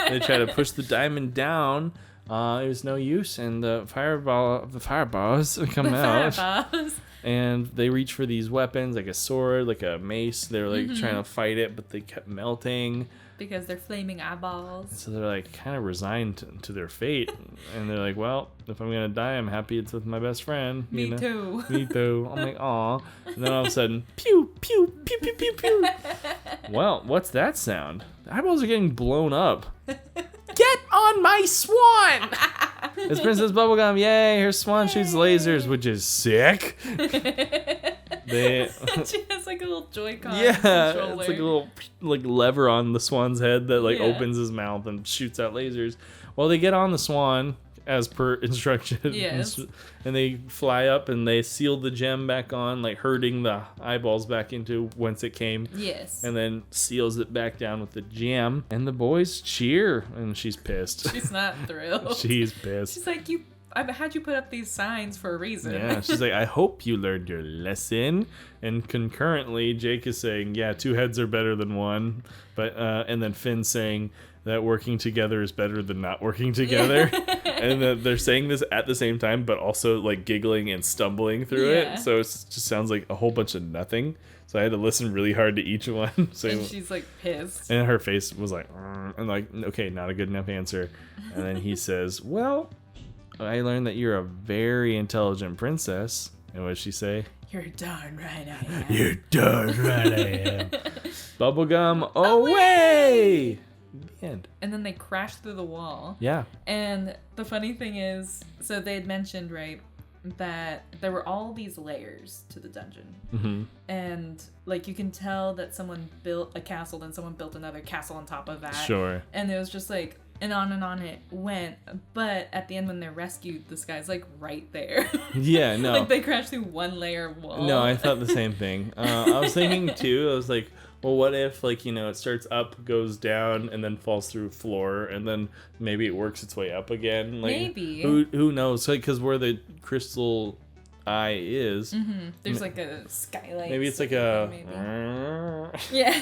They try to push the diamond down. It was no use, and the fireballs come out. Fireballs. And they reach for these weapons, like a sword, like a mace. They're like trying to fight it, but they kept melting. Because they're flaming eyeballs. So they're like kind of resigned to their fate. And they're like, well, if I'm going to die, I'm happy it's with my best friend. Me too. Me too. I'm like, aw. And then all of a sudden, pew, pew, pew, pew, pew, pew. Well, what's that sound? The eyeballs are getting blown up. Get on my swan! It's Princess Bubblegum. Yay, her swan shoots lasers, which is sick. She has like a little Joy-Con controller. It's like a little like lever on the swan's head that like Yeah. opens his mouth and shoots out lasers. Well, they get on the swan as per instruction. Yes. And they fly up and they seal the gem back on, like herding the eyeballs back into whence it came. Yes. And then seals it back down with the gem. And the boys cheer, and she's pissed. She's not thrilled. She's pissed. She's like, I've had you put up these signs for a reason. Yeah, she's like, I hope you learned your lesson. And concurrently, Jake is saying, yeah, 2 heads are better than 1. But and then Finn's saying that working together is better than not working together. And they're saying this at the same time, but also like giggling and stumbling through Yeah. it. So it just sounds like a whole bunch of nothing. So I had to listen really hard to each one. So, And she's like pissed. and her face was like, and like, okay, not a good enough answer. And then he says, well, I learned that you're a very intelligent princess. And what did she say? You're darn right I am. You're darn right I am. Bubblegum away! The end. And then they crash through the wall. Yeah. And the funny thing is, so they had mentioned, right, that there were all these layers to the dungeon. Mm-hmm. And, like, you can tell that someone built a castle, then someone built another castle on top of that. Sure. And it was just like, and on it went. But at the end, when they're rescued, this guy's, like, right there. Yeah, no. Like, they crashed through one layer of wall. No, I thought the same thing. I was thinking, too, I was like, well, what if, like, you know, it starts up, goes down, and then falls through floor, and then maybe it works its way up again? Like, Maybe. Who knows? Because where the crystal eye is, There's like a skylight. maybe it's like a... Yeah.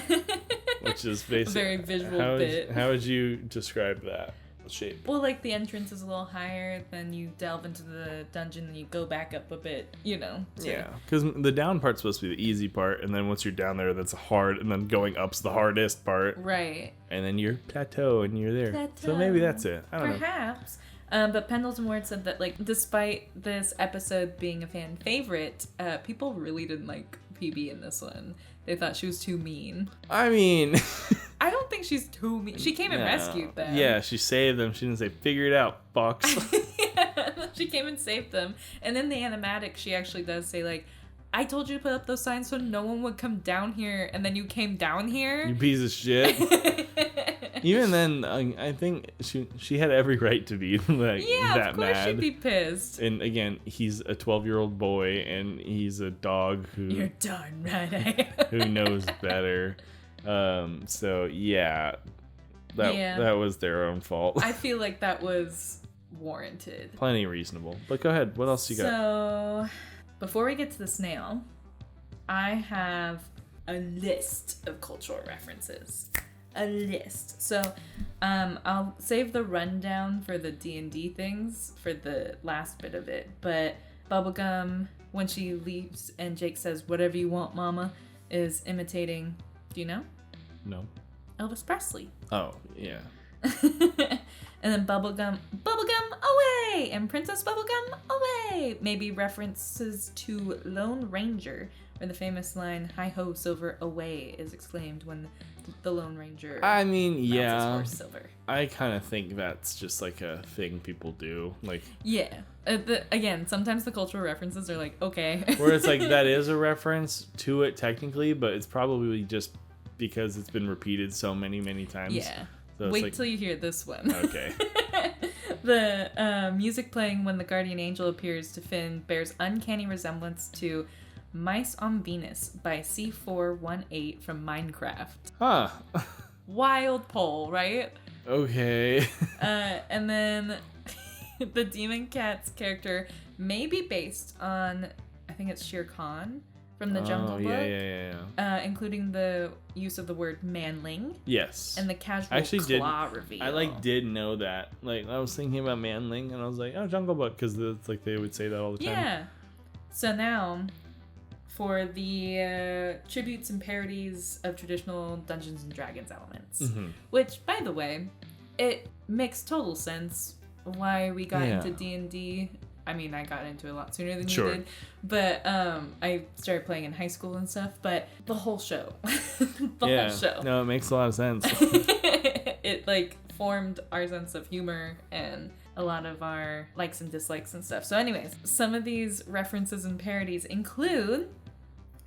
Which is basically... Very visual bit. How would you describe that shape? Well, like the entrance is a little higher, then you delve into the dungeon and you go back up a bit, you know. Yeah, because the down part's supposed to be the easy part, and then once you're down there, that's hard, and then going up's the hardest part. Right. And then you're plateau, and you're there. Plateau. So maybe that's it. I don't know. Perhaps. But Pendleton Ward said that, like, despite this episode being a fan favorite, people really didn't like PB in this one. They thought she was too mean. I mean... I don't think she's too mean. She came and rescued them. Yeah, she saved them. She didn't say, figure it out, fucks. Yeah, she came and saved them. And in the animatic, she actually does say, like, I told you to put up those signs so no one would come down here, and then you came down here. You piece of shit. Even then, I think she had every right to be like Yeah, that of course mad. she'd be pissed. And again, he's a 12-year-old boy, and he's a dog You're darn right I am. who knows better. So yeah, that was their own fault. I feel like that was warranted. Plenty reasonable. But go ahead. What else you got? So, before we get to the snail, I have a list of cultural references. A list. So, I'll save the rundown for the D&D things for the last bit of it. But Bubblegum, when she leaves and Jake says, "Whatever you want, mama," is imitating, do you know? No. Elvis Presley. Oh, yeah. And then Bubblegum away! And Princess Bubblegum away! Maybe references to Lone Ranger, where the famous line, "Hi ho, Silver, away," is exclaimed when the Lone Ranger I mean, mounts yeah. his horse Silver. I kind of think that's just like a thing people do. Like, Yeah. Again, sometimes the cultural references are like, okay. where it's like that is a reference to it technically, but it's probably just because it's been repeated so many times. Yeah. So Wait like, till you hear this one. Okay. The music playing when the guardian angel appears to Finn bears uncanny resemblance to Mice on Venus by C418 from Minecraft. Huh. Wild poll, right? Okay. And then the Demon Cat's character may be based on, I think it's Shere Khan from the Jungle Book. Yeah. Including the use of the word manling Yes. and the casual I actually claw reveal. I did know that. Like, I was thinking about Manling, and I was like, oh, Jungle Book, because it's like they would say that all the time. Yeah. So now, for the tributes and parodies of traditional Dungeons and Dragons elements, which, by the way, it makes total sense why we got into D&D. I mean, I got into it a lot sooner than you did, but I started playing in high school and stuff. But the whole show, whole show, no, it makes a lot of sense. it like formed our sense of humor and a lot of our likes and dislikes and stuff. So anyways, some of these references and parodies include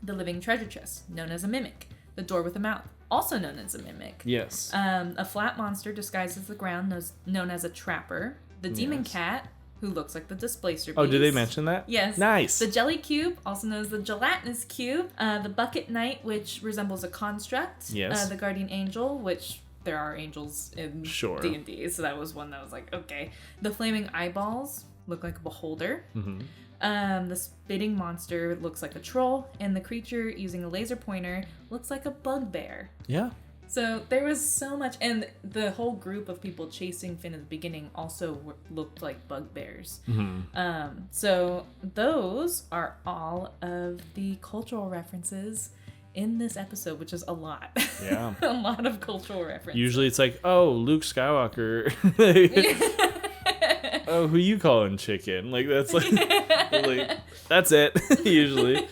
the living treasure chest, known as a mimic, the door with a mouth, also known as a mimic. Yes. A flat monster disguised as the ground, known as a trapper, the demon cat, who looks like the displacer beast. Oh, did they mention that? Yes. Nice. The jelly cube, also known as the gelatinous cube. The bucket knight, which resembles a construct. Yes. The guardian angel, which there are angels in D&D, so that was one that was like, okay. The flaming eyeballs look like a beholder. The spitting monster looks like a troll, and the creature using a laser pointer looks like a bugbear. Yeah. So there was so much, and the whole group of people chasing Finn at the beginning also looked like bugbears. So those are all of the cultural references in this episode, which is a lot. Yeah. A lot of cultural references. Usually it's like, oh, Luke Skywalker. Oh, who you calling chicken? Like, that's like that's it, usually.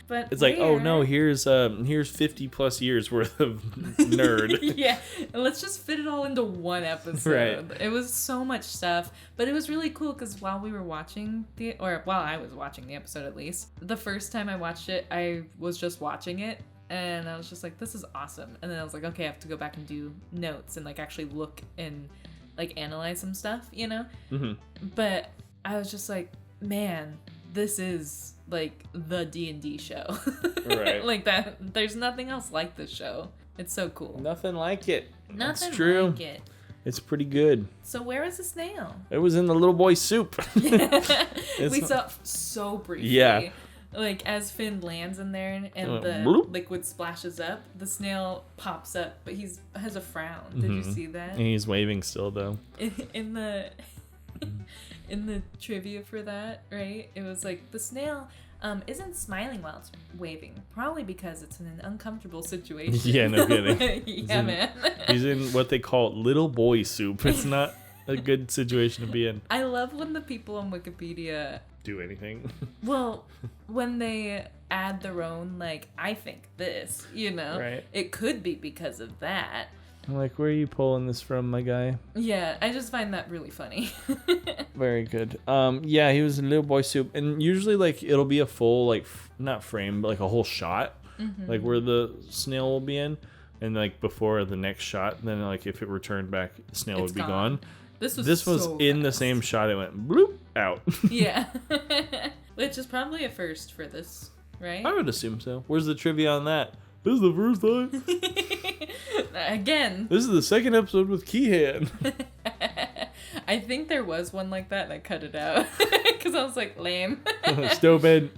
But it's like, oh no, here's 50 plus years worth of nerd. Yeah, and let's just fit it all into one episode. Right. It was so much stuff, but it was really cool because while I was watching the episode, at least the first time I watched it, I was just watching it and I was just like, this is awesome. And then I was like, okay, I have to go back and do notes and like actually look and like analyze some stuff, you know. But I was just like, man, this is like the D&D show. Right. Like that. There's nothing else like this show. It's so cool. Nothing like it. Nothing That's true. like it. It's pretty good. So where was the snail? It was in the little boy's soup. We saw so briefly. Yeah. Like as Finn lands in there and the bloop. liquid splashes up, the snail pops up, but has a frown. Did you see that? And he's waving still though. In the trivia for that, right? It was like the snail isn't smiling while it's waving, probably because it's in an uncomfortable situation. Yeah, no kidding. Yeah, man. He's in what they call little boy soup. It's not a good situation to be in. I love when the people on Wikipedia, Do anything. well, when they add their own, like, I think this, you know? Right. It could be because of that. I'm like, where are you pulling this from, my guy? Yeah, I just find that really funny. Very good. Yeah, he was in little boy soup, and usually like it'll be a full like not frame, but like a whole shot, like where the snail will be in, and like before the next shot, then like if it returned back, the snail It's would be gone. gone. This was So in the fast. same shot. It went bloop out. Yeah. Which is probably a first for this, right? I would assume so. Where's the trivia on that? This is the first time. Again, This is the second episode with Keyhand. I think there was one like that and I cut it out because I was like, lame. Stupid.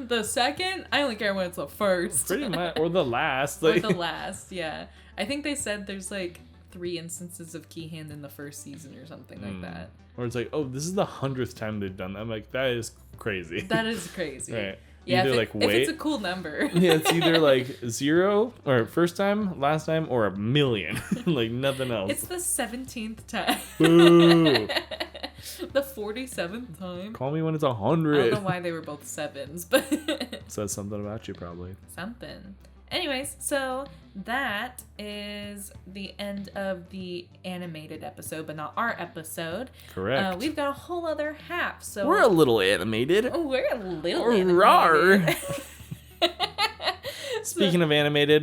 The second, I only care when it's the first. Pretty much, or the last. Or Like, the last, yeah. I think they said there's like 3 instances of Keyhand in the first season or something like that. or it's like, oh, this is the 100th time they've done that. I'm like, that is crazy. That is crazy. Right. Yeah, Either if, like if wait. it's a cool number. Yeah, it's either like 0 or first time, last time, or 1,000,000. Like nothing else. It's the 17th time. Boo. The 47th time. Call me when it's I don't 100. know why they were both 7s, but Says something about you, probably. something. Anyways, so that is the end of the animated episode, but not our episode. Correct. We've got a whole other half, so We're a little animated. Oh, we're a little Rawr. animated. Speaking of animated,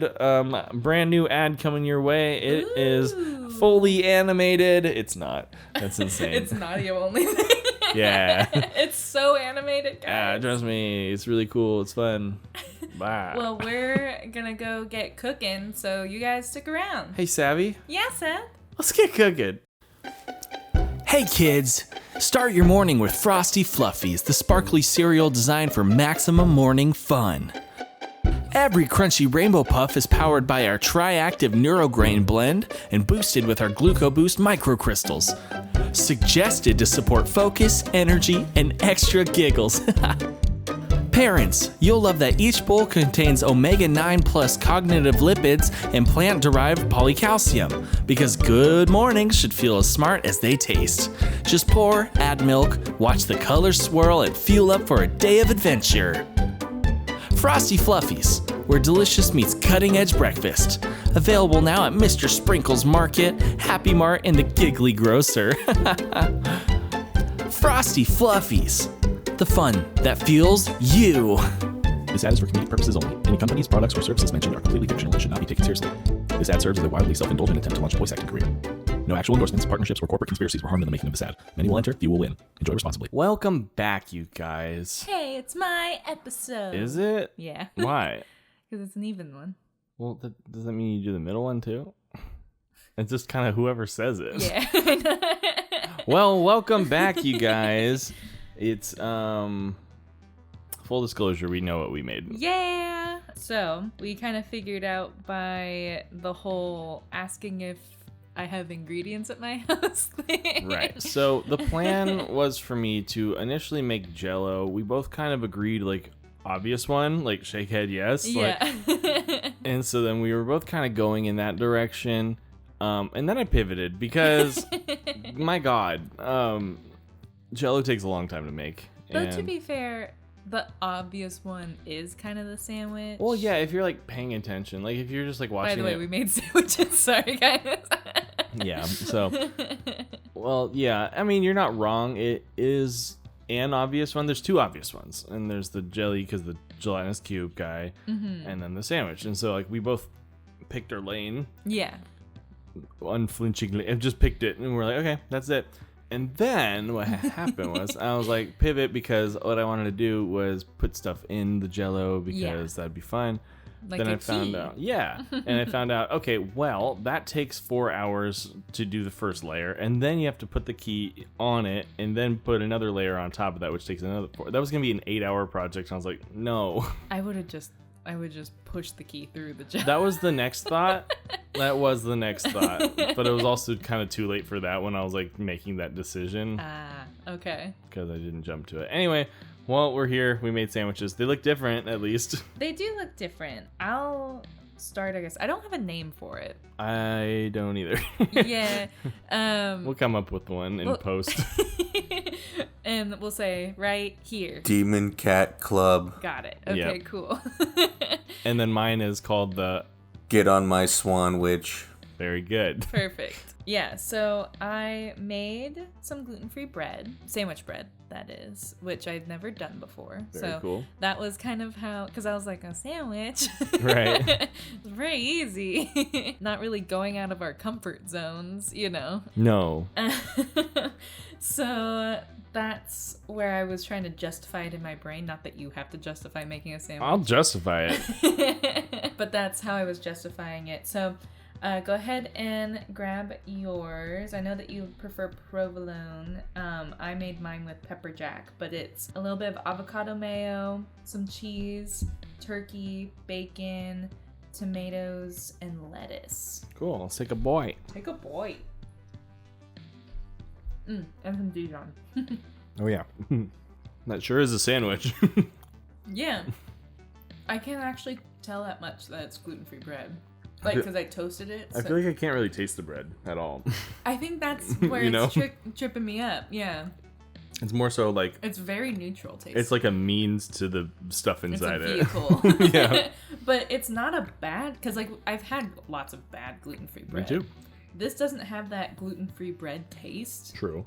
brand new ad coming your way. It is Ooh. fully animated. It's not. That's insane. It's an audio only thing. Yeah. It's so animated, Yeah, guys. trust me. It's really cool. It's fun. Bye. Well, we're gonna go get cooking, so you guys stick around. Hey, Savvy. Yeah, Seth. Let's get cooking. Hey kids! Start your morning with Frosty Fluffies, the sparkly cereal designed for maximum morning fun. Every crunchy rainbow puff is powered by our Triactive Neurograin blend and boosted with our GlucoBoost microcrystals. Suggested to support focus, energy, and extra giggles. Parents, you'll love that each bowl contains omega-9 plus cognitive lipids and plant-derived polycalcium, because good mornings should feel as smart as they taste. Just pour, add milk, watch the colors swirl, and fuel up for a day of adventure. Frosty Fluffies, where delicious meets cutting-edge breakfast. Available now at Mr. Sprinkles Market, Happy Mart, and the Giggly Grocer. Frosty Fluffies, the fun that fuels you. This ad is for comedic purposes only. Any companies, products, or services mentioned are completely fictional and should not be taken seriously. This ad serves as a wildly self-indulgent attempt to launch a voice acting career. No actual endorsements, partnerships, or corporate conspiracies were harmed in the making of this ad. Many will enter, few will win. Enjoy responsibly. Welcome back, you guys. Hey, it's my episode. Is it? Yeah. Why? Because it's an even one. Well, does that mean you do the middle one too? It's just kind of whoever says it. Yeah. Well, welcome back, you guys. It's full disclosure, we know what we made. Yeah. So we kind of figured out by the whole asking if I have ingredients at my house thing. Right. So the plan was for me to initially make Jell-O. We both kind of agreed, like, obvious one, like shake head yes. Yeah. Like, and so then we were both kind of going in that direction. And then I pivoted because, my God, Jell-O takes a long time to make. Though and, to be fair, the obvious one is kind of the sandwich. well, yeah, if you're like paying attention, like if you're just like watching By the way, it, we made sandwiches. Sorry, guys. yeah. So, well, yeah. I mean, you're not wrong. It is an obvious one. There's 2 obvious ones, and there's the jelly because the gelatinous cube guy, and then the sandwich. And so, like, we both picked our lane Yeah. unflinchingly and just picked it, and we're like, okay, that's it. And then what happened was I was like, pivot, because what I wanted to do was put stuff in the Jell-O because that'd be fun. Like then a I found key. out, and I found out, okay, well, that takes 4 hours to do the first layer, and then you have to put the key on it, and then put another layer on top of that, which takes another 4. That was gonna be an 8-hour project, and I was like, no. I would just push the key through the Jell-O. That was the next thought. That was the next thought, but it was also kind of too late for that when I was like making that decision. Okay. Because I didn't jump to it. Anyway, well, we're here. We made sandwiches. They look different, at least. They do look different. I'll start, I guess. I don't have a name for it. I don't either. Yeah. We'll come up with one in post. And we'll say right here. Demon Cat Club. Got it. Okay, Yep. cool. And then mine is called the... Get on my swan witch. Very good. Perfect. Yeah, so I made some gluten-free bread, sandwich bread, that is, which I'd never done before. Very so cool. That was kind of how, because I was like, a sandwich? Right. It's very easy. Not really going out of our comfort zones, you know? No. So that's where I was trying to justify it in my brain. Not that you have to justify making a sandwich. I'll justify it. But that's how I was justifying it. So go ahead and grab yours. I know that you prefer provolone. I made mine with pepper jack, but it's a little bit of avocado mayo, some cheese, turkey, bacon, tomatoes, and lettuce. Cool. Let's take a bite. Take a bite. And some Dijon. Oh, yeah. That sure is a sandwich. Yeah. I can't actually tell that much that it's gluten-free bread. Like, because I toasted it. I feel like I can't really taste the bread at all. I think that's where You it's know? tripping me up. Yeah. It's more so like... It's very neutral taste. It's like a means to the stuff It's inside a it. vehicle. Yeah. But it's not a bad... Because, like, I've had lots of bad gluten-free Me bread. too. This doesn't have that gluten-free bread taste, True.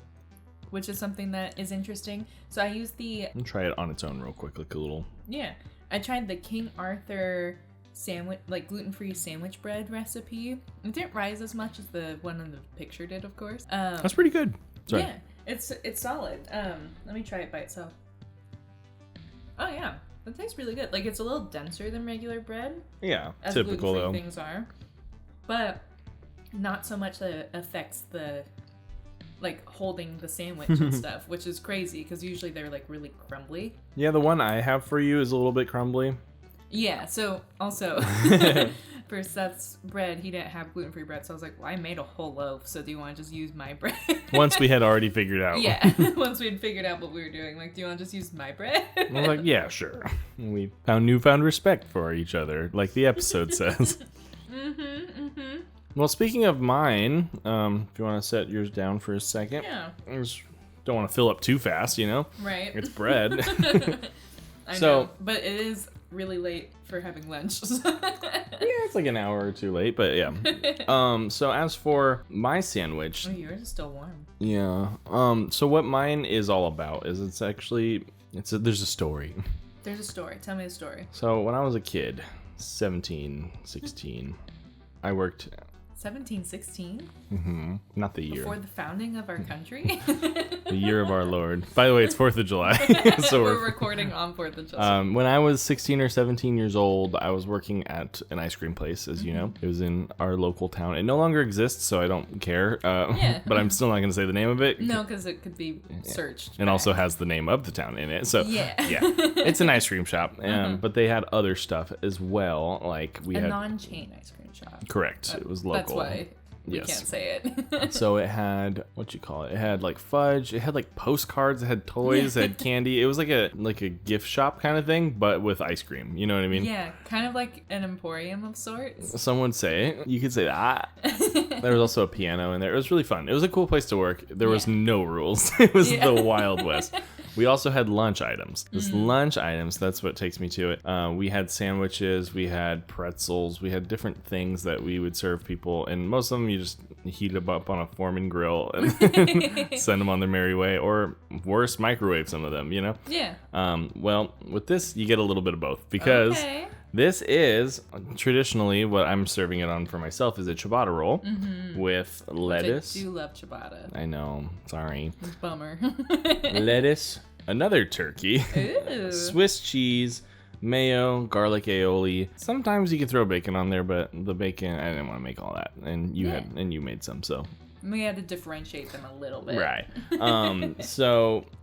which is something that is interesting. So I used the... I'll try it on its own real quick, like a little... Yeah. I tried the King Arthur sandwich, like gluten-free sandwich bread recipe. It didn't rise as much as the one in the picture did, of course. That's pretty good. Sorry. Yeah, it's solid. Let me try it by itself. Oh yeah, that tastes really good. Like, it's a little denser than regular bread, Yeah, as typical gluten-free though. things are, but not so much that it affects the like holding the sandwich and stuff, which is crazy because usually they're like really crumbly. Yeah, the one I have for you is a little bit crumbly. Yeah, so also for Seth's bread, he didn't have gluten-free bread, so I was like, well, I made a whole loaf, so do you want to just use my bread? Once we had already figured out. Yeah, once we had figured out what we were doing, like, do you want to just use my bread? I was like, yeah, sure. And we found newfound respect for each other, like the episode says. Well, speaking of mine, if you want to set yours down for a second. Yeah. I just don't want to fill up too fast, you know? Right. It's bread. I So- know, but it is really late for having lunch. Yeah, it's like an hour or two late, but yeah. So as for my sandwich, Oh, yours is still warm. yeah. So what mine is all about is it's actually there's a story. There's a story. Tell me the story. So when I was a kid, 17, 16, I worked 1716? not the year. Before the founding of our country? The year of our Lord. By the way, it's 4th of July. So We're recording on 4th of July. when I was 16 or 17 years old, I was working at an ice cream place, as you know. It was in our local town. It no longer exists, so I don't care. Yeah. But I'm still not going to say the name of it. No, because it could be searched. And also has the name of the town in it. So Yeah. yeah. It's an ice cream shop. But they had other stuff as well. Like we a had... non-chain ice cream shop. Correct. It was local. That's why we Yes. can't say it. So it had it had like fudge, it had like postcards, it had toys, it had candy. It was like a gift shop kind of thing, but with ice cream. You know what I mean? Yeah, kind of like an emporium of sorts. Some would say. You could say that. There was also a piano in there. It was really fun. It was a cool place to work. There was Yeah. no rules. It was Yeah. the Wild West. We also had lunch items. Lunch items, that's what takes me to it. We had sandwiches, we had pretzels, we had different things that we would serve people, and most of them you just heat them up on a Foreman grill and send them on their merry way, or worse, microwave some of them, you know? Yeah. Well, with this, you get a little bit of both because Okay. This is traditionally what I'm serving it on for myself is a ciabatta roll with lettuce. I do love ciabatta. I know. Sorry. Bummer. Lettuce, another turkey, Ooh. Swiss cheese, mayo, garlic aioli. Sometimes you can throw bacon on there, but the bacon, I didn't want to make all that. And you you made some, so. We had to differentiate them a little bit. Right.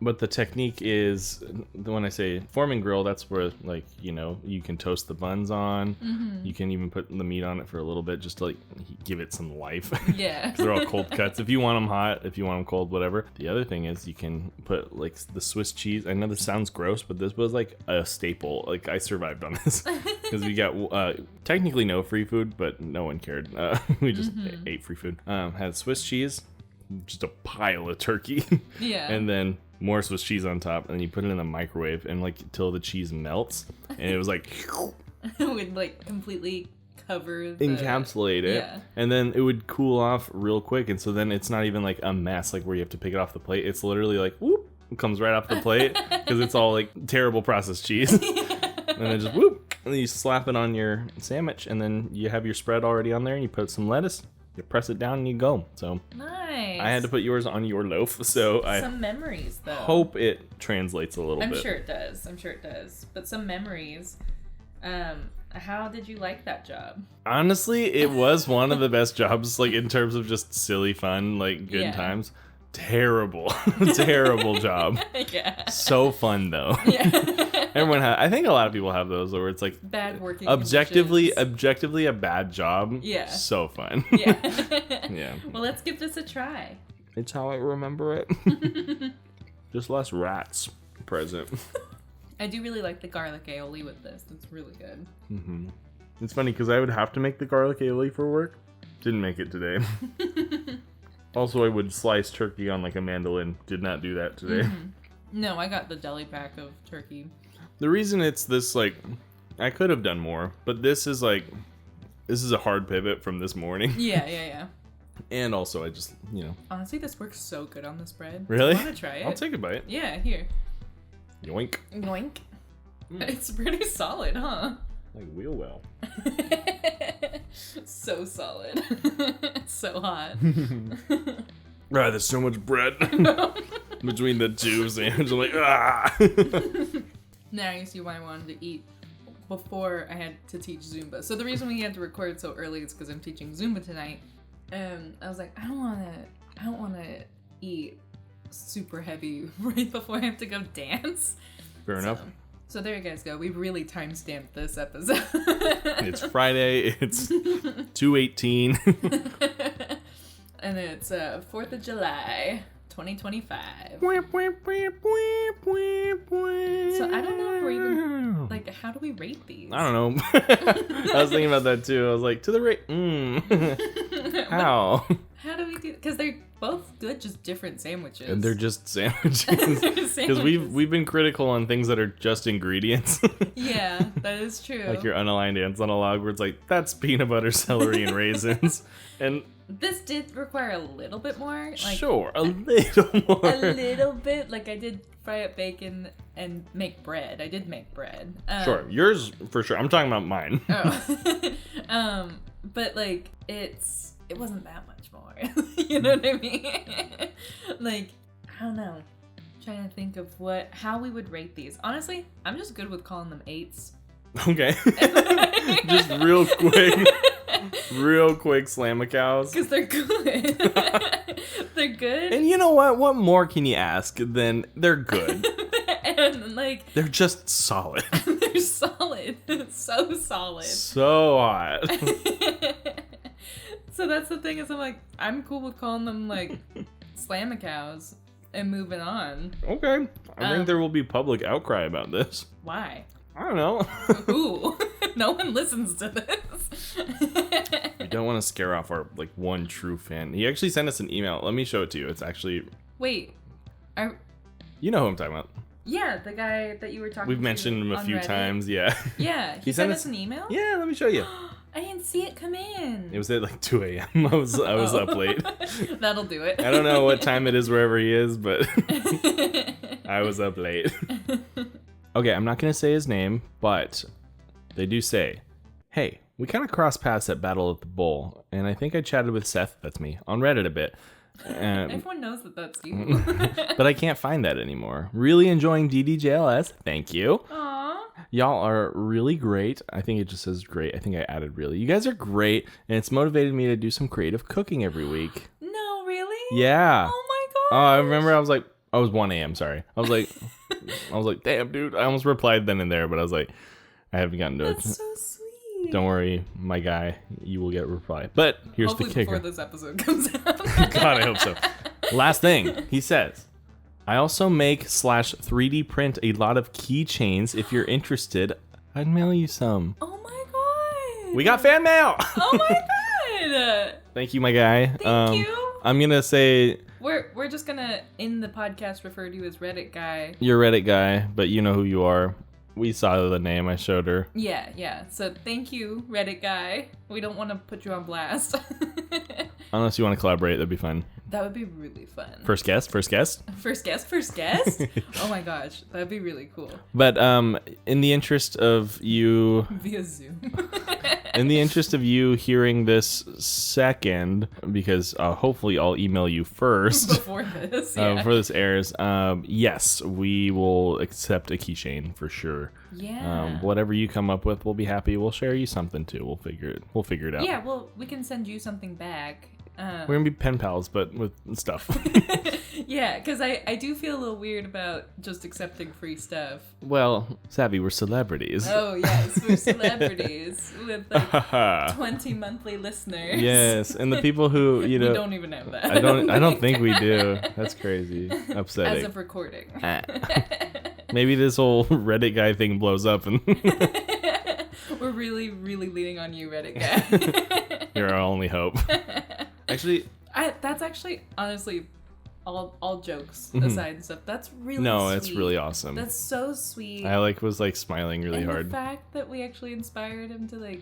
But the technique is, when I say form and grill, that's where, like, you know, you can toast the buns on. You can even put the meat on it for a little bit just to, like, give it some life. Yeah. 'Cause they're all cold cuts. If you want them hot, if you want them cold, whatever. The other thing is you can put, like, the Swiss cheese. I know this sounds gross, but this was, like, a staple. Like, I survived on this. Because we got, technically no free food, but no one cared. We just ate free food. Had Swiss cheese, just a pile of turkey. Yeah. And then more Swiss cheese on top, and then you put it in the microwave and like till the cheese melts, and it was like would like completely cover encapsulate it, Yeah. and then it would cool off real quick, and so then it's not even like a mess like where you have to pick it off the plate. It's literally like whoop, it comes right off the plate because it's all like terrible processed cheese. And then just whoop, and then you slap it on your sandwich, and then you have your spread already on there, and you put some lettuce, you press it down, and you go. So Nice. I had to put yours on your loaf, so I some memories though. hope it translates a little I'm bit. sure it does. I'm sure it does. But some memories. How did you like that job? Honestly, it was one of the best jobs, like in terms of just silly fun, like good Yeah. times. Terrible, terrible job. Yeah. So fun though. Yeah. Everyone I think a lot of people have those where it's like Bad working objectively conditions. a bad job. Yeah. So fun. Yeah. Yeah. Well, let's give this a try. It's how I remember it. Just less rats present. I do really like the garlic aioli with this. It's really good. It's funny because I would have to make the garlic aioli for work. Didn't make it today. Also, I would slice turkey on like a mandolin. Did not do that today. No, I got the deli pack of turkey. The reason it's this, like, I could have done more, but this is a hard pivot from this morning. Yeah. And also, I just, you know. Honestly, this works so good on this bread. Really? I want to try it. I'll take a bite. Yeah, here. Yoink. Yoink. It's pretty solid, huh? Like wheel well. So solid. It's so hot. Ah, there's so much bread between the two sandwiches. I'm like, ah. Now you see why I wanted to eat before I had to teach Zumba. So the reason we had to record so early is because I'm teaching Zumba tonight. I was like, I don't want to eat super heavy right before I have to go dance. Fair enough. So there you guys go. We really timestamped this episode. It's Friday. It's 2:18. And it's 4th of July, 2025. So I don't know if we're even, like, how do we rate these? I don't know. I was thinking about that too. I was like, to the rate. How? How do we do? Because they're both good, just different sandwiches. And they're just sandwiches. They're Because sandwiches. we've been critical on things that are just ingredients. Yeah, that is true. Like your unaligned ants on a log where it's like, that's peanut butter, celery, and raisins. And This did require a little bit more. Like, sure, a little more. A little bit. Like, I did fry up bacon and make bread. I did make bread. Sure, yours for sure. I'm talking about mine. Oh. But, like, it wasn't that much more. You know what I mean? Like, I don't know. Trying to think of how we would rate these. Honestly, I'm just good with calling them 8s. Okay. Just real quick slam-a-cows. Because they're good. They're good. And you know what? What more can you ask than they're good? And, like, They're just solid. they're solid. So solid. So hot. So that's the thing is I'm cool with calling them, like, slam-a-cows and moving on. Okay. I think there will be public outcry about this. Why? I don't know. Who? No one listens to this. We don't want to scare off our, like, one true fan. He actually sent us an email. Let me show it to you. It's actually... Wait. You know who I'm talking about. Yeah, the guy that you were talking to. We've mentioned him a on few Reddit. times, yeah. Yeah, he sent us an email? Yeah, let me show you. I didn't see it come in. It was at like 2 a.m. I was up late. That'll do it. I don't know what time it is wherever he is, but I was up late. Okay, I'm not going to say his name, but they do say, hey, we kind of crossed paths at Battle at the Bowl, and I think I chatted with Seth, that's me, on Reddit a bit. Everyone knows that that's you. But I can't find that anymore. Really enjoying DDJLS. Thank you. Aww. Y'all are really great. I think it just says great. I think I added really. You guys are great, and it's motivated me to do some creative cooking every week. No, really? Yeah. Oh my god. I remember I was 1 a.m. Sorry. I was like, damn, dude. I almost replied then and there, but I was like, I haven't gotten to it. That's so sweet. Don't worry, my guy. You will get a reply. But here's Hopefully the kicker. before this episode comes out. God, I hope so. Last thing, he says, I also make / 3D print a lot of keychains. If you're interested, I'd mail you some. Oh my god. We got fan mail. Oh my god. Thank you, my guy. Thank you. I'm gonna say We're just gonna in the podcast refer to you as Reddit guy. you're Reddit guy, but you know who you are. We saw the name. I showed her. Yeah. So thank you, Reddit guy. We don't want to put you on blast. Unless you want to collaborate, that'd be fun. That would be really fun. First guest. First guest? Oh my gosh, that'd be really cool. But in the interest of you, Via Zoom. in the interest of you hearing this second, because hopefully I'll email you first Before this, yeah. before this airs. Yes, we will accept a keychain for sure. Yeah. Whatever you come up with, we'll be happy. We'll share you something too. We'll figure it out. Yeah, well, we can send you something back. We're gonna be pen pals, but with stuff. Yeah, because I do feel a little weird about just accepting free stuff. Well, Savvy, we're celebrities. Oh, yes, we're celebrities with like 20 monthly listeners. Yes, and the people who We don't even have that. I don't think we do. That's crazy. Upsetting. As of recording. Maybe this whole Reddit guy thing blows up and We're really, really leaning on you, Reddit guy. you're our only hope. Actually, that's actually, honestly, all jokes aside and stuff, that's really no, sweet. it's really awesome. That's so sweet. I was smiling really and hard. the fact that we actually inspired him to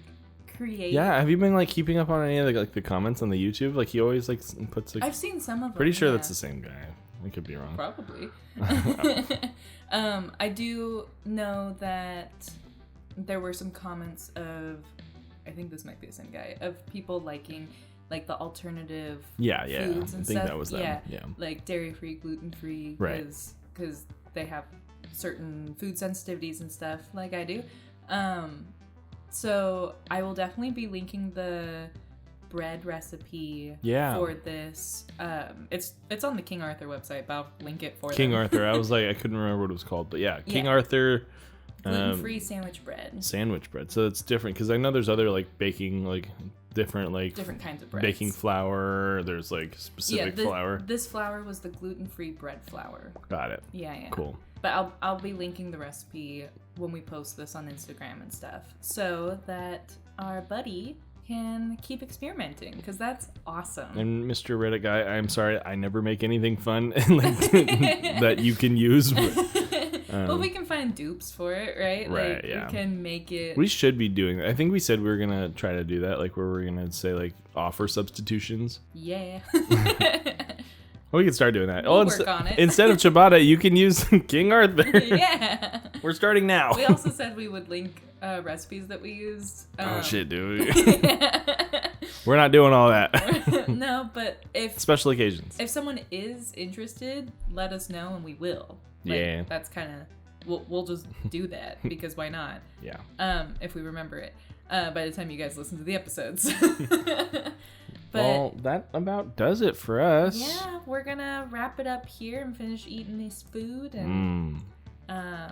create. Yeah, have you been keeping up on any of the comments on the YouTube? He always puts I've seen some of them. pretty sure yeah. that's the same guy. I could be wrong. Probably. I do know that there were some comments of, I think this might be the same guy, of people liking the alternative Yeah. foods and I think stuff. that was them. Yeah. Like dairy-free, gluten-free, Right. because they have certain food sensitivities and stuff like I do. So I will definitely be linking the bread recipe for this. It's on the King Arthur website, but I'll link it for King them. Arthur. I was I couldn't remember what it was called, but yeah, King Yeah. Arthur. Gluten-free sandwich bread. Sandwich bread. So it's different because I know there's other baking Different kinds of breads. baking flour. There's specific flour. This flour was the gluten-free bread flour. Got it. Yeah. Cool. But I'll be linking the recipe when we post this on Instagram and stuff, so that our buddy can keep experimenting, because that's awesome. And Mr. Reddit guy, I'm sorry, I never make anything fun that you can use. Well, we can find dupes for it, right? Right, yeah. We can make it. We should be doing that. I think we said we were gonna try to do that, where we're gonna say offer substitutions. Yeah. We can start doing that. We'll work on it. Instead of ciabatta, you can use King Arthur. Yeah. We're starting now. We also said we would link recipes that we used. Oh shit, dude. We're not doing all that. No, but if Special occasions. if someone is interested, let us know and we will. Yeah. That's kind of we'll just do that because why not? Yeah. If we remember it by the time you guys listen to the episodes. But Well, that about does it for us. yeah, we're gonna wrap it up here and finish eating this food and Yeah.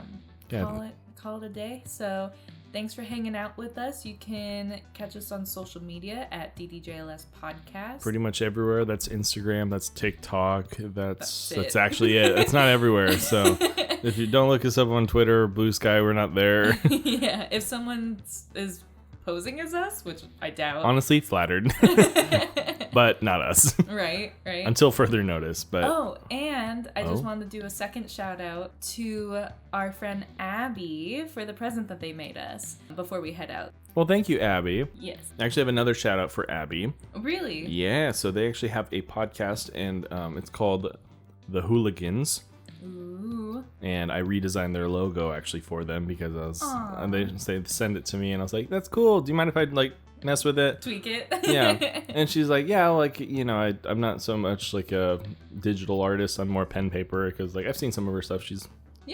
call it a day. So thanks for hanging out with us. You can catch us on social media at DDJLS Podcast. Pretty much everywhere. That's Instagram. That's TikTok. That's it. actually it. It's not everywhere. So if you don't look us up on Twitter or Blue Sky, we're not there. Yeah, if someone is posing as us, which I doubt. Honestly, flattered. But not us. Right. Until further notice. But Oh, and I just Oh? wanted to do a second shout out to our friend Abby for the present that they made us before we head out. well, thank you, Abby. Yes. I actually have another shout out for Abby. Really? Yeah, so they actually have a podcast, and it's called The Hooligans. Ooh. And I redesigned their logo actually for them because they send it to me and I was like, that's cool. Do you mind if I like mess with it? Tweak it. Yeah. And she's like, yeah, like, you know, I'm not so much like a digital artist. I'm more pen paper because like I've seen some of her stuff. She's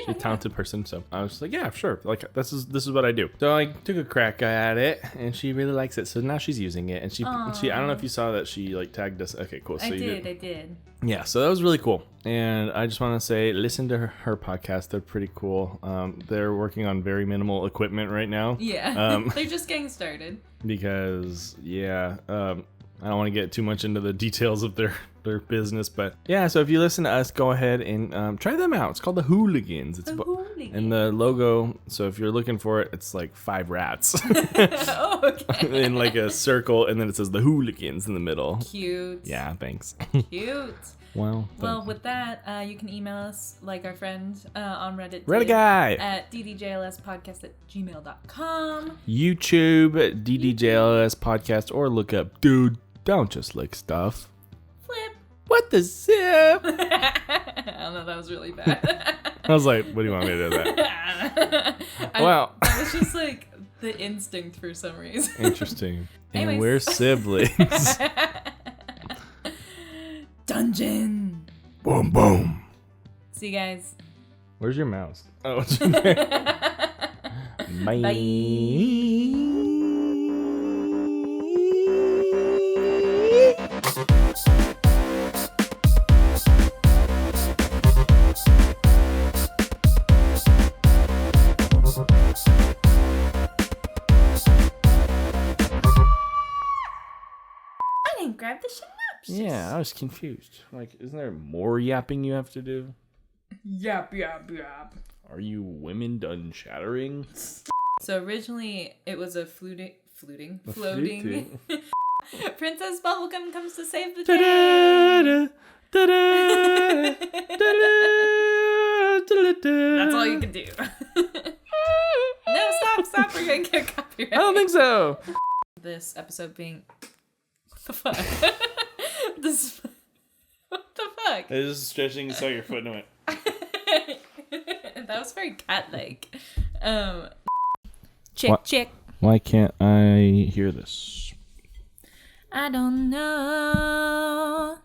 a talented person, so I was like, yeah, sure. Like this is what I do. So I took a crack at it, and she really likes it. So now she's using it, and she I don't know if you saw that she like tagged us. Okay, cool. So I did. Yeah, so that was really cool, and I just want to say, listen to her podcast. They're pretty cool. They're working on very minimal equipment right now. Yeah, they're just getting started. Because I don't want to get too much into the details of their business, but yeah, so if you listen to us, go ahead and try them out. It's called the Hooligans. And the logo, so if you're looking for it, it's like 5 rats Oh, okay. in like a circle, and then it says the Hooligans in the middle. Cute. Yeah, thanks. Cute. Well, with that, you can email us like our friend on Reddit. Reddit guy at ddjlspodcast@gmail.com. YouTube DDJLS podcast, or look up Dude Don't Just Lick Stuff. Flip. What the zip? I don't know, that was really bad. I was like, what do you want me to do that? Wow. That was just like the instinct for some reason. Interesting. And Anyways. we're siblings. Dungeon. Boom, boom. See you guys. Where's your mouse? Oh, it's in there. Bye. I didn't grab the synopsis. Yeah, I was confused. Like, isn't there more yapping you have to do? Yap, yap, yap. Are you women done shattering? So originally it was a floating Princess Bubblegum comes to save the day. That's all you can do. No, stop. We're gonna get copyright. I don't think so. This episode being... What the fuck? What the fuck? I was just stretching and saw your foot and I went. That was very cat-like. Chick. Why can't I hear this? I don't know.